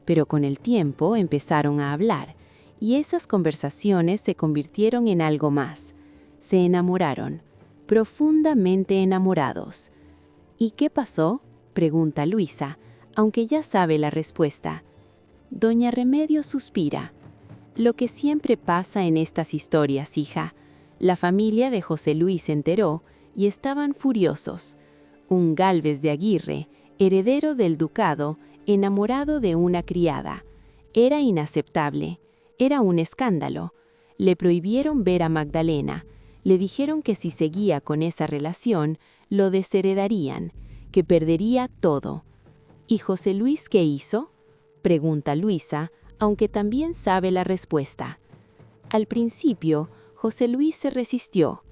Pero con el tiempo empezaron a hablar, y esas conversaciones se convirtieron en algo más. Se enamoraron, profundamente enamorados». «¿Y qué pasó?», pregunta Luisa, aunque ya sabe la respuesta. Doña Remedios suspira. «Lo que siempre pasa en estas historias, hija. La familia de José Luis se enteró y estaban furiosos. Un Gálvez de Aguirre, heredero del ducado, enamorado de una criada. Era inaceptable. Era un escándalo. Le prohibieron ver a Magdalena. Le dijeron que si seguía con esa relación, lo desheredarían, que perdería todo». «¿Y José Luis qué hizo?», pregunta Luisa, aunque también sabe la respuesta. Al principio, José Luis se resistió.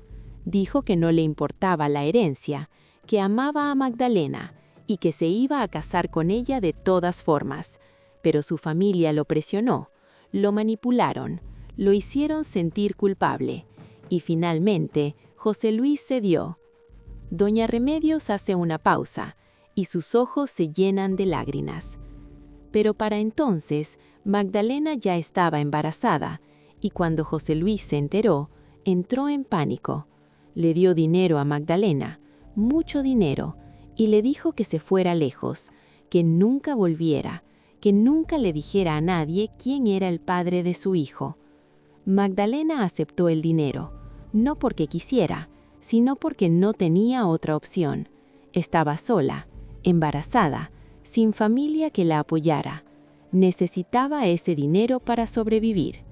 Dijo que no le importaba la herencia, que amaba a Magdalena y que se iba a casar con ella de todas formas. Pero su familia lo presionó, lo manipularon, lo hicieron sentir culpable. Y finalmente, José Luis cedió. Doña Remedios hace una pausa, y sus ojos se llenan de lágrimas. Pero para entonces, Magdalena ya estaba embarazada, y cuando José Luis se enteró, entró en pánico. Le dio dinero a Magdalena, mucho dinero, y le dijo que se fuera lejos, que nunca volviera, que nunca le dijera a nadie quién era el padre de su hijo. Magdalena aceptó el dinero, no porque quisiera, sino porque no tenía otra opción. Estaba sola, embarazada, sin familia que la apoyara. Necesitaba ese dinero para sobrevivir.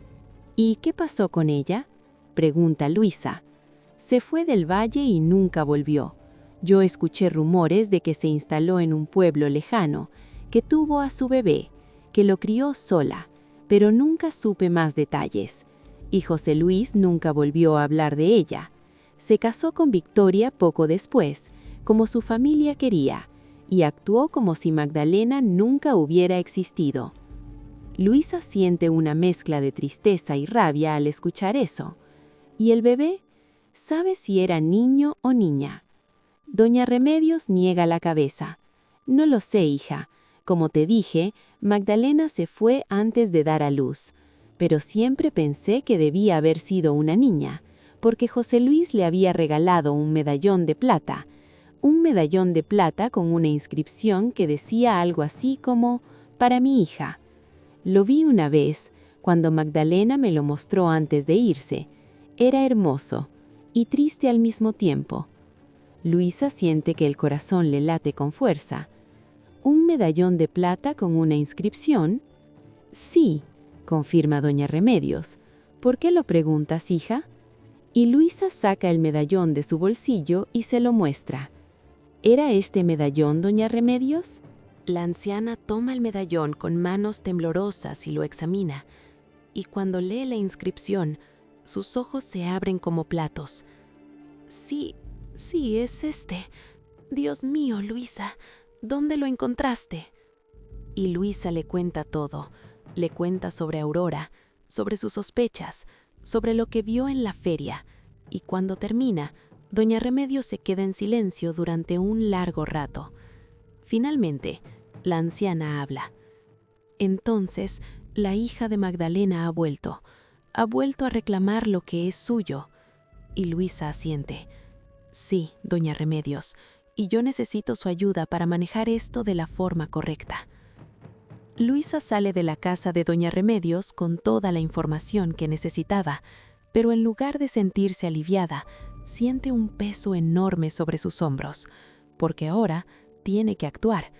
«¿Y qué pasó con ella?», pregunta Luisa. «Se fue del valle y nunca volvió. Yo escuché rumores de que se instaló en un pueblo lejano, que tuvo a su bebé, que lo crió sola, pero nunca supe más detalles. Y José Luis nunca volvió a hablar de ella. Se casó con Victoria poco después, como su familia quería, y actuó como si Magdalena nunca hubiera existido». Luisa siente una mezcla de tristeza y rabia al escuchar eso. ¿Y el bebé? ¿Sabe si era niño o niña? Doña Remedios niega la cabeza. «No lo sé, hija. Como te dije, Magdalena se fue antes de dar a luz. Pero siempre pensé que debía haber sido una niña, porque José Luis le había regalado un medallón de plata, un medallón de plata con una inscripción que decía algo así como «Para mi hija». Lo vi una vez, cuando Magdalena me lo mostró antes de irse. Era hermoso y triste al mismo tiempo. Luisa siente que el corazón le late con fuerza. ¿Un medallón de plata con una inscripción? Sí, confirma doña Remedios. ¿Por qué lo preguntas, hija? Y Luisa saca el medallón de su bolsillo y se lo muestra. ¿Era este medallón, doña Remedios? La anciana toma el medallón con manos temblorosas y lo examina, y cuando lee la inscripción, sus ojos se abren como platos. Sí, es este. Dios mío, Luisa, ¿dónde lo encontraste? Y Luisa le cuenta todo. Le cuenta sobre Aurora, sobre sus sospechas, sobre lo que vio en la feria, y cuando termina, doña Remedios se queda en silencio durante un largo rato. Finalmente, la anciana habla. Entonces, la hija de Magdalena ha vuelto a reclamar lo que es suyo. Y Luisa asiente. Sí, doña Remedios, y yo necesito su ayuda para manejar esto de la forma correcta. Luisa sale de la casa de doña Remedios con toda la información que necesitaba, pero en lugar de sentirse aliviada, siente un peso enorme sobre sus hombros, porque ahora tiene que actuar,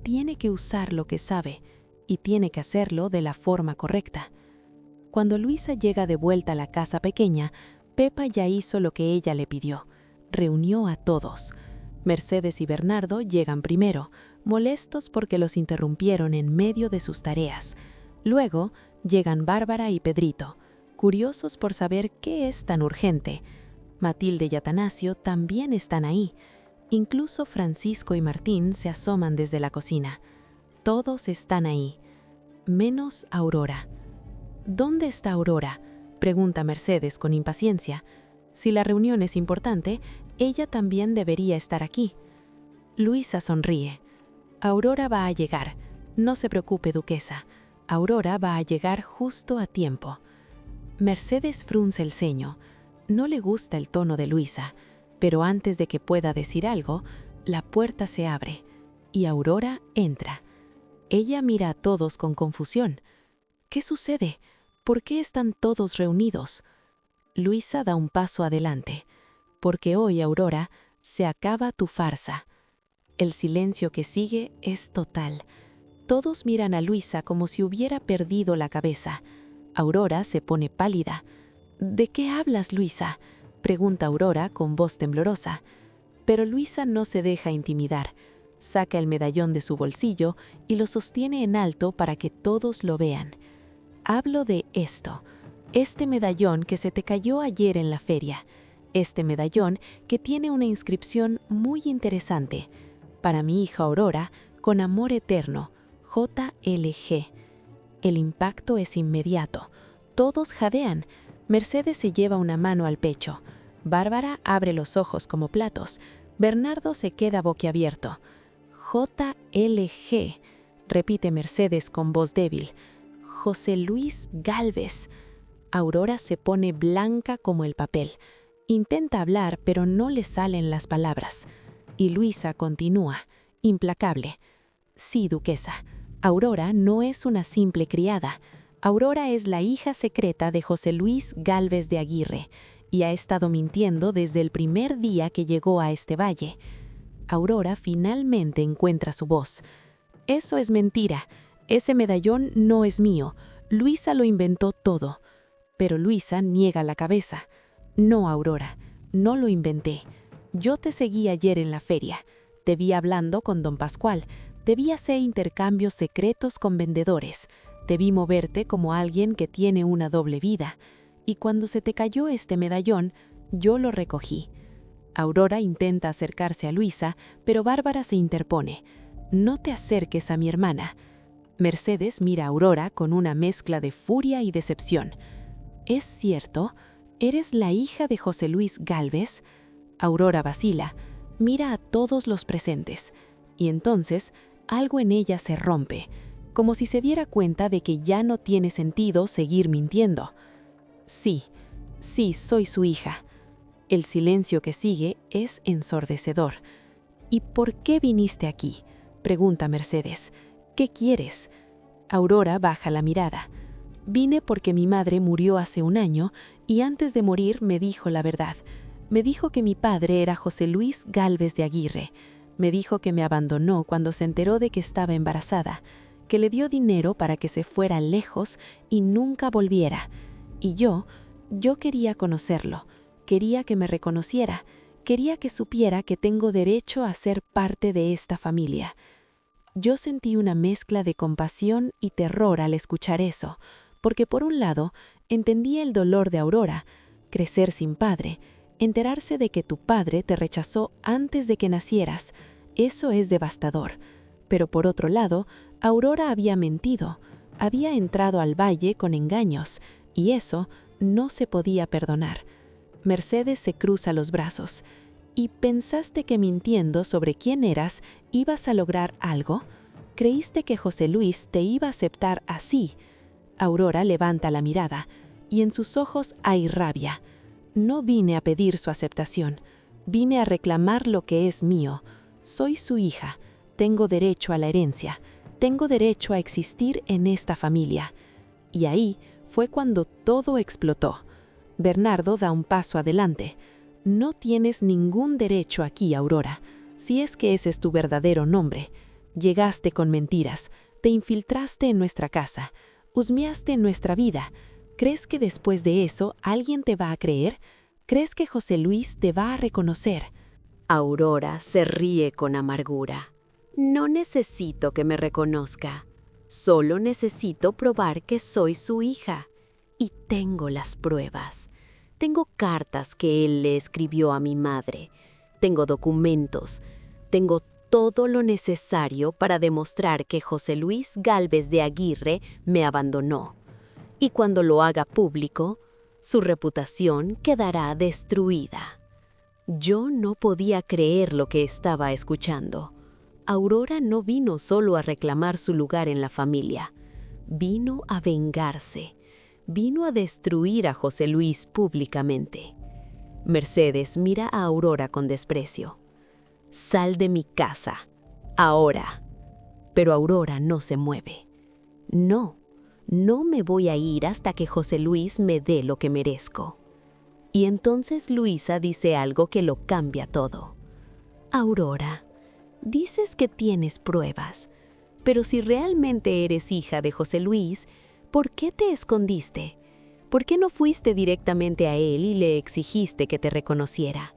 tiene que usar lo que sabe y tiene que hacerlo de la forma correcta. Cuando Luisa llega de vuelta a la casa pequeña, Pepa ya hizo lo que ella le pidió, reunió a todos. Mercedes y Bernardo llegan primero, molestos porque los interrumpieron en medio de sus tareas. Luego llegan Bárbara y Pedrito, curiosos por saber qué es tan urgente. Matilde y Atanasio también están ahí. Incluso Francisco y Martín se asoman desde la cocina. Todos están ahí, menos Aurora. ¿Dónde está Aurora?, pregunta Mercedes con impaciencia. Si la reunión es importante, ella también debería estar aquí. Luisa sonríe. Aurora va a llegar. No se preocupe, duquesa. Aurora va a llegar justo a tiempo. Mercedes frunce el ceño. No le gusta el tono de Luisa, pero antes de que pueda decir algo, la puerta se abre y Aurora entra. Ella mira a todos con confusión. ¿Qué sucede? ¿Por qué están todos reunidos? Luisa da un paso adelante. Porque hoy, Aurora, se acaba tu farsa. El silencio que sigue es total. Todos miran a Luisa como si hubiera perdido la cabeza. Aurora se pone pálida. ¿De qué hablas, Luisa?, pregunta Aurora con voz temblorosa. Pero Luisa no se deja intimidar. Saca el medallón de su bolsillo y lo sostiene en alto para que todos lo vean. Hablo de esto, este medallón que se te cayó ayer en la feria. Este medallón que tiene una inscripción muy interesante. Para mi hija Aurora, con amor eterno, JLG. El impacto es inmediato. Todos jadean. Mercedes se lleva una mano al pecho. Bárbara abre los ojos como platos. Bernardo se queda boquiabierto. JLG, repite Mercedes con voz débil. José Luis Gálvez. Aurora se pone blanca como el papel. Intenta hablar, pero no le salen las palabras. Y Luisa continúa, implacable. Sí, duquesa, Aurora no es una simple criada. Aurora es la hija secreta de José Luis Gálvez de Aguirre y ha estado mintiendo desde el primer día que llegó a este valle. Aurora finalmente encuentra su voz. Eso es mentira. Ese medallón no es mío. Luisa lo inventó todo. Pero Luisa niega la cabeza. No, Aurora, no lo inventé. Yo te seguí ayer en la feria. Te vi hablando con don Pascual. Te vi hacer intercambios secretos con vendedores. Te vi moverte como alguien que tiene una doble vida. Y cuando se te cayó este medallón, yo lo recogí. Aurora intenta acercarse a Luisa, pero Bárbara se interpone. No te acerques a mi hermana. Mercedes mira a Aurora con una mezcla de furia y decepción. ¿Es cierto? ¿Eres la hija de José Luis Gálvez? Aurora vacila, mira a todos los presentes, y entonces algo en ella se rompe, como si se diera cuenta de que ya no tiene sentido seguir mintiendo. Sí, soy su hija. El silencio que sigue es ensordecedor. ¿Y por qué viniste aquí?, pregunta Mercedes. ¿Qué quieres? Aurora baja la mirada. Vine porque mi madre murió hace un año y antes de morir me dijo la verdad. Me dijo que mi padre era José Luis Gálvez de Aguirre. Me dijo que me abandonó cuando se enteró de que estaba embarazada, que le dio dinero para que se fuera lejos y nunca volviera. Y yo quería conocerlo, quería que me reconociera, quería que supiera que tengo derecho a ser parte de esta familia. Yo sentí una mezcla de compasión y terror al escuchar eso, porque por un lado entendía el dolor de Aurora, crecer sin padre, enterarse de que tu padre te rechazó antes de que nacieras, eso es devastador. Pero por otro lado, Aurora había mentido, había entrado al valle con engaños, y eso no se podía perdonar. Mercedes se cruza los brazos. ¿Y pensaste que mintiendo sobre quién eras ibas a lograr algo? ¿Creíste que José Luis te iba a aceptar así? Aurora levanta la mirada, y en sus ojos hay rabia. No vine a pedir su aceptación, vine a reclamar lo que es mío. Soy su hija, tengo derecho a la herencia, tengo derecho a existir en esta familia. Y ahí fue cuando todo explotó. Bernardo da un paso adelante. No tienes ningún derecho aquí, Aurora, si es que ese es tu verdadero nombre. Llegaste con mentiras, te infiltraste en nuestra casa, husmeaste en nuestra vida. ¿Crees que después de eso alguien te va a creer? ¿Crees que José Luis te va a reconocer? Aurora se ríe con amargura. No necesito que me reconozca. Solo necesito probar que soy su hija. Y tengo las pruebas. Tengo cartas que él le escribió a mi madre. Tengo documentos. Tengo todo lo necesario para demostrar que José Luis Gálvez de Aguirre me abandonó. Y cuando lo haga público, su reputación quedará destruida. Yo no podía creer lo que estaba escuchando. Aurora no vino solo a reclamar su lugar en la familia. Vino a vengarse. Vino a destruir a José Luis públicamente. Mercedes mira a Aurora con desprecio. Sal de mi casa, ahora. Pero Aurora no se mueve. No me voy a ir hasta que José Luis me dé lo que merezco. Y entonces Luisa dice algo que lo cambia todo. Aurora, dices que tienes pruebas, pero si realmente eres hija de José Luis, ¿por qué te escondiste? ¿Por qué no fuiste directamente a él y le exigiste que te reconociera?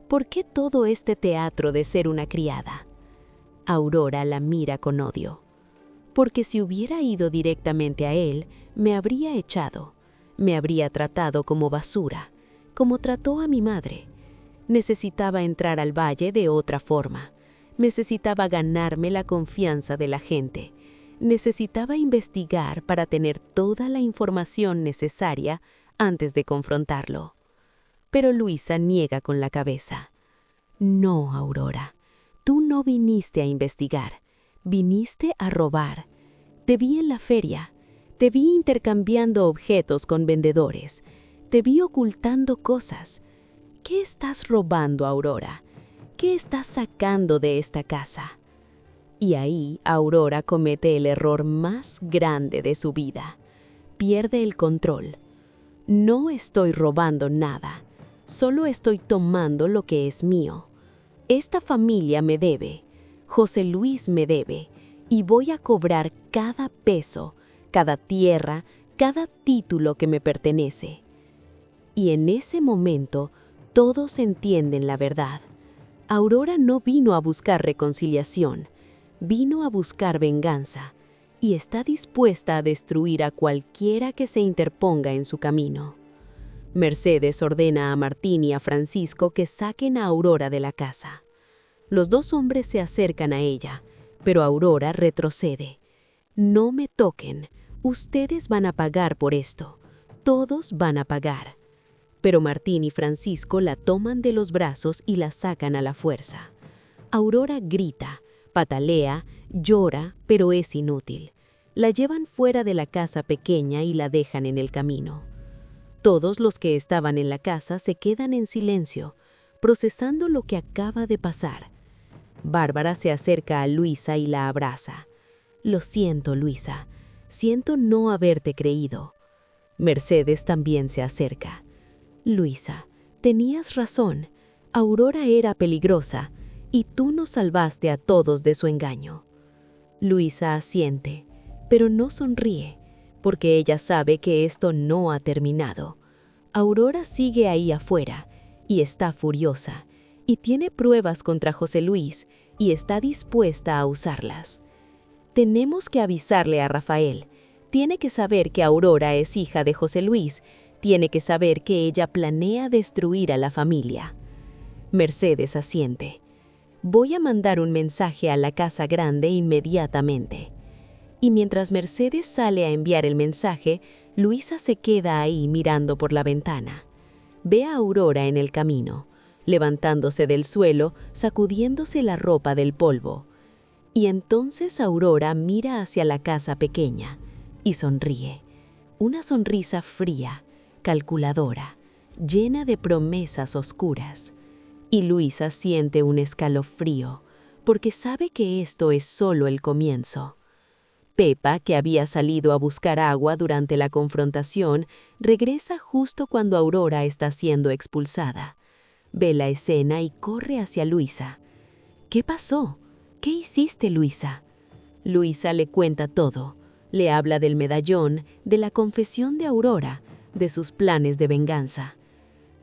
¿Por qué todo este teatro de ser una criada? Aurora la mira con odio. Porque si hubiera ido directamente a él, me habría echado, me habría tratado como basura, como trató a mi madre. Necesitaba entrar al valle de otra forma. Necesitaba ganarme la confianza de la gente. Necesitaba investigar para tener toda la información necesaria antes de confrontarlo. Pero Luisa niega con la cabeza. No, Aurora, tú no viniste a investigar, viniste a robar. Te vi en la feria, te vi intercambiando objetos con vendedores, te vi ocultando cosas. ¿Qué estás robando, Aurora? ¿Qué estás sacando de esta casa? Y ahí Aurora comete el error más grande de su vida. Pierde el control. No estoy robando nada, solo estoy tomando lo que es mío. Esta familia me debe, José Luis me debe, y voy a cobrar cada peso, cada tierra, cada título que me pertenece. Y en ese momento todos entienden la verdad. Aurora no vino a buscar reconciliación, vino a buscar venganza, y está dispuesta a destruir a cualquiera que se interponga en su camino. Mercedes ordena a Martín y a Francisco que saquen a Aurora de la casa. Los dos hombres se acercan a ella, pero Aurora retrocede. No me toquen, ustedes van a pagar por esto, todos van a pagar. Pero Martín y Francisco la toman de los brazos y la sacan a la fuerza. Aurora grita, patalea, llora, pero es inútil. La llevan fuera de la casa pequeña y la dejan en el camino. Todos los que estaban en la casa se quedan en silencio, procesando lo que acaba de pasar. Bárbara se acerca a Luisa y la abraza. Lo siento, Luisa. Siento no haberte creído. Mercedes también se acerca. Luisa, tenías razón. Aurora era peligrosa y tú nos salvaste a todos de su engaño. Luisa asiente, pero no sonríe, porque ella sabe que esto no ha terminado. Aurora sigue ahí afuera y está furiosa, y tiene pruebas contra José Luis y está dispuesta a usarlas. Tenemos que avisarle a Rafael. Tiene que saber que Aurora es hija de José Luis. Tiene que saber que ella planea destruir a la familia. Mercedes asiente. Voy a mandar un mensaje a la Casa Grande inmediatamente. Y mientras Mercedes sale a enviar el mensaje, Luisa se queda ahí mirando por la ventana. Ve a Aurora en el camino, levantándose del suelo, sacudiéndose la ropa del polvo. Y entonces Aurora mira hacia la casa pequeña y sonríe. Una sonrisa fría, calculadora, llena de promesas oscuras. Y Luisa siente un escalofrío, porque sabe que esto es solo el comienzo. Pepa, que había salido a buscar agua durante la confrontación, regresa justo cuando Aurora está siendo expulsada. Ve la escena y corre hacia Luisa. ¿Qué pasó? ¿Qué hiciste, Luisa? Luisa le cuenta todo. Le habla del medallón, de la confesión de Aurora, de sus planes de venganza.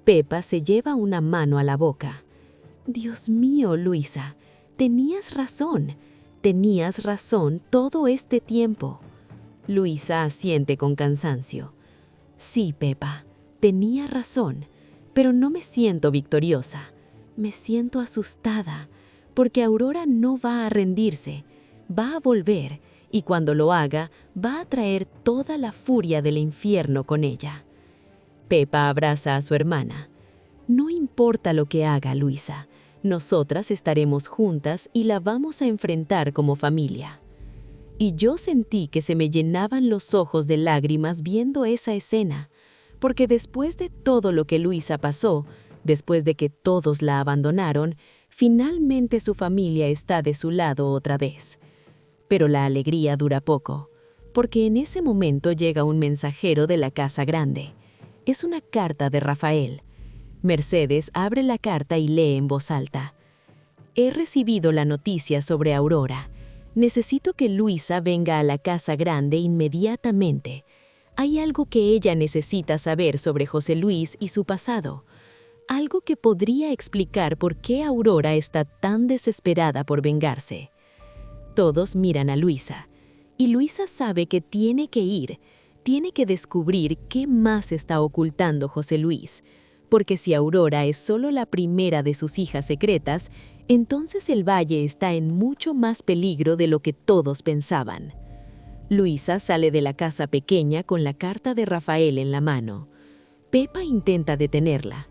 Pepa se lleva una mano a la boca. Dios mío, Luisa, tenías razón todo este tiempo. Luisa asiente con cansancio. Sí, Pepa, tenía razón, pero no me siento victoriosa. Me siento asustada, porque Aurora no va a rendirse, va a volver, y cuando lo haga, va a traer toda la furia del infierno con ella. Pepa abraza a su hermana. No importa lo que haga, Luisa, nosotras estaremos juntas y la vamos a enfrentar como familia. Y yo sentí que se me llenaban los ojos de lágrimas viendo esa escena, porque después de todo lo que Luisa pasó, después de que todos la abandonaron, finalmente su familia está de su lado otra vez. Pero la alegría dura poco, porque en ese momento llega un mensajero de la Casa Grande. Es una carta de Rafael. Mercedes abre la carta y lee en voz alta. He recibido la noticia sobre Aurora. Necesito que Luisa venga a la Casa Grande inmediatamente. Hay algo que ella necesita saber sobre José Luis y su pasado. Algo que podría explicar por qué Aurora está tan desesperada por vengarse. Todos miran a Luisa, y Luisa sabe que tiene que ir, tiene que descubrir qué más está ocultando José Luis, porque si Aurora es solo la primera de sus hijas secretas, entonces el valle está en mucho más peligro de lo que todos pensaban. Luisa sale de la casa pequeña con la carta de Rafael en la mano. Pepa intenta detenerla.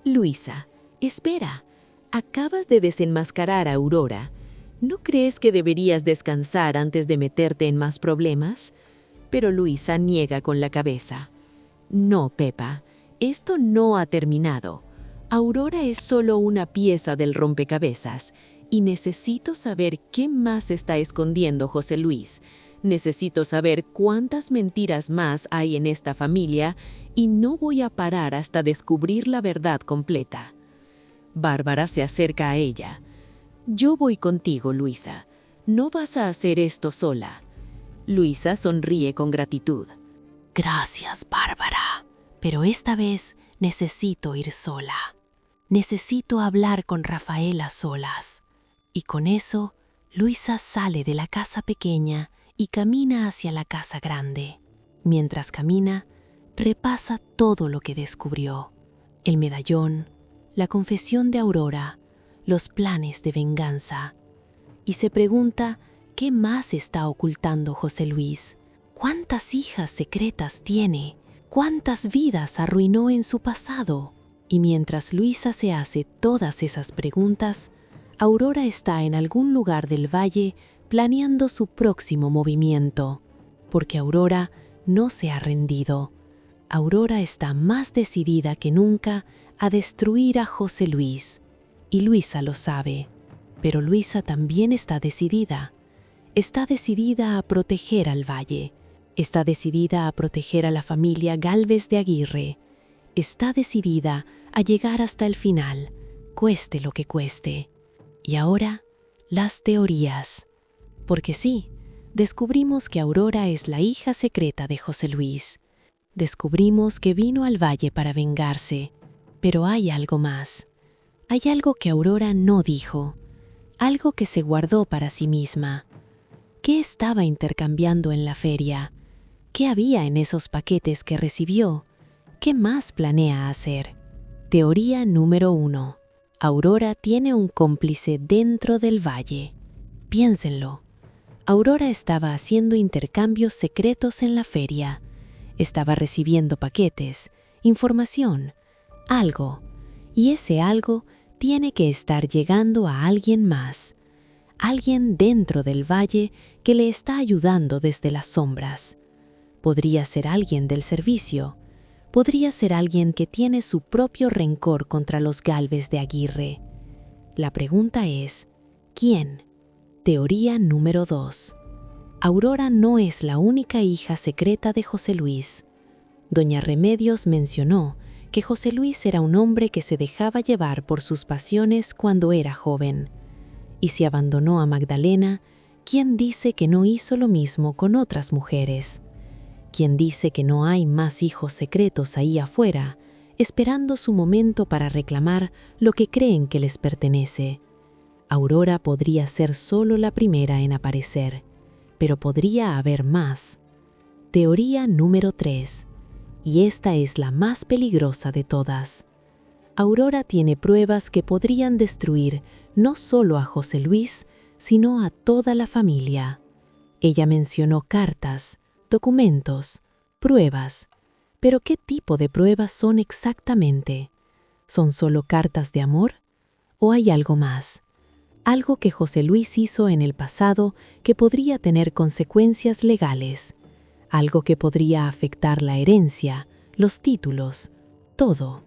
Luisa, espera, acabas de desenmascarar a Aurora. ¿No crees que deberías descansar antes de meterte en más problemas? Pero Luisa niega con la cabeza. No, Pepa. Esto no ha terminado. Aurora es solo una pieza del rompecabezas y necesito saber qué más está escondiendo José Luis. Necesito saber cuántas mentiras más hay en esta familia y no voy a parar hasta descubrir la verdad completa. Bárbara se acerca a ella. Yo voy contigo, Luisa. No vas a hacer esto sola. Luisa sonríe con gratitud. Gracias, Bárbara. Pero esta vez necesito ir sola. Necesito hablar con Rafael a solas. Y con eso, Luisa sale de la casa pequeña y camina hacia la casa grande. Mientras camina, repasa todo lo que descubrió. El medallón, la confesión de Aurora, los planes de venganza. Y se pregunta qué más está ocultando José Luis. ¿Cuántas hijas secretas tiene? ¿Cuántas vidas arruinó en su pasado? Y mientras Luisa se hace todas esas preguntas, Aurora está en algún lugar del valle planeando su próximo movimiento, porque Aurora no se ha rendido. Aurora está más decidida que nunca a destruir a José Luis, y Luisa lo sabe. Pero Luisa también está decidida. Está decidida a proteger al valle. Está decidida a proteger a la familia Gálvez de Aguirre. Está decidida a llegar hasta el final, cueste lo que cueste. Y ahora, las teorías. Porque sí, descubrimos que Aurora es la hija secreta de José Luis. Descubrimos que vino al valle para vengarse. Pero hay algo más. Hay algo que Aurora no dijo. Algo que se guardó para sí misma. ¿Qué estaba intercambiando en la feria? ¿Qué había en esos paquetes que recibió? ¿Qué más planea hacer? Teoría número 1. Aurora tiene un cómplice dentro del valle. Piénsenlo. Aurora estaba haciendo intercambios secretos en la feria. Estaba recibiendo paquetes, información, algo. Y ese algo tiene que estar llegando a alguien más. Alguien dentro del valle que le está ayudando desde las sombras. Podría ser alguien del servicio. Podría ser alguien que tiene su propio rencor contra los Gálvez de Aguirre. La pregunta es, ¿quién? Teoría número 2. Aurora no es la única hija secreta de José Luis. Doña Remedios mencionó que José Luis era un hombre que se dejaba llevar por sus pasiones cuando era joven. Y si abandonó a Magdalena, ¿quién dice que no hizo lo mismo con otras mujeres? ¿Quién dice que no hay más hijos secretos ahí afuera, esperando su momento para reclamar lo que creen que les pertenece? Aurora podría ser solo la primera en aparecer, pero podría haber más. Teoría número 3. Y esta es la más peligrosa de todas. Aurora tiene pruebas que podrían destruir no solo a José Luis, sino a toda la familia. Ella mencionó cartas, documentos, pruebas. ¿Pero qué tipo de pruebas son exactamente? ¿Son solo cartas de amor? ¿O hay algo más? Algo que José Luis hizo en el pasado que podría tener consecuencias legales. Algo que podría afectar la herencia, los títulos, todo.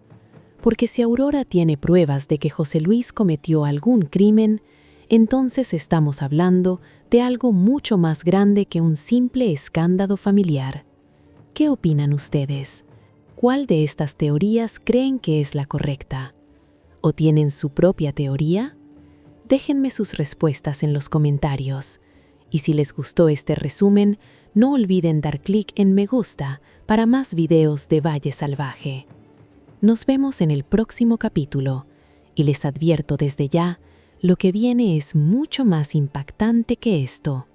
Porque si Aurora tiene pruebas de que José Luis cometió algún crimen, entonces estamos hablando de algo mucho más grande que un simple escándalo familiar. ¿Qué opinan ustedes? ¿Cuál de estas teorías creen que es la correcta? ¿O tienen su propia teoría? Déjenme sus respuestas en los comentarios. Y si les gustó este resumen, no olviden dar clic en me gusta para más videos de Valle Salvaje. Nos vemos en el próximo capítulo, y les advierto desde ya, lo que viene es mucho más impactante que esto.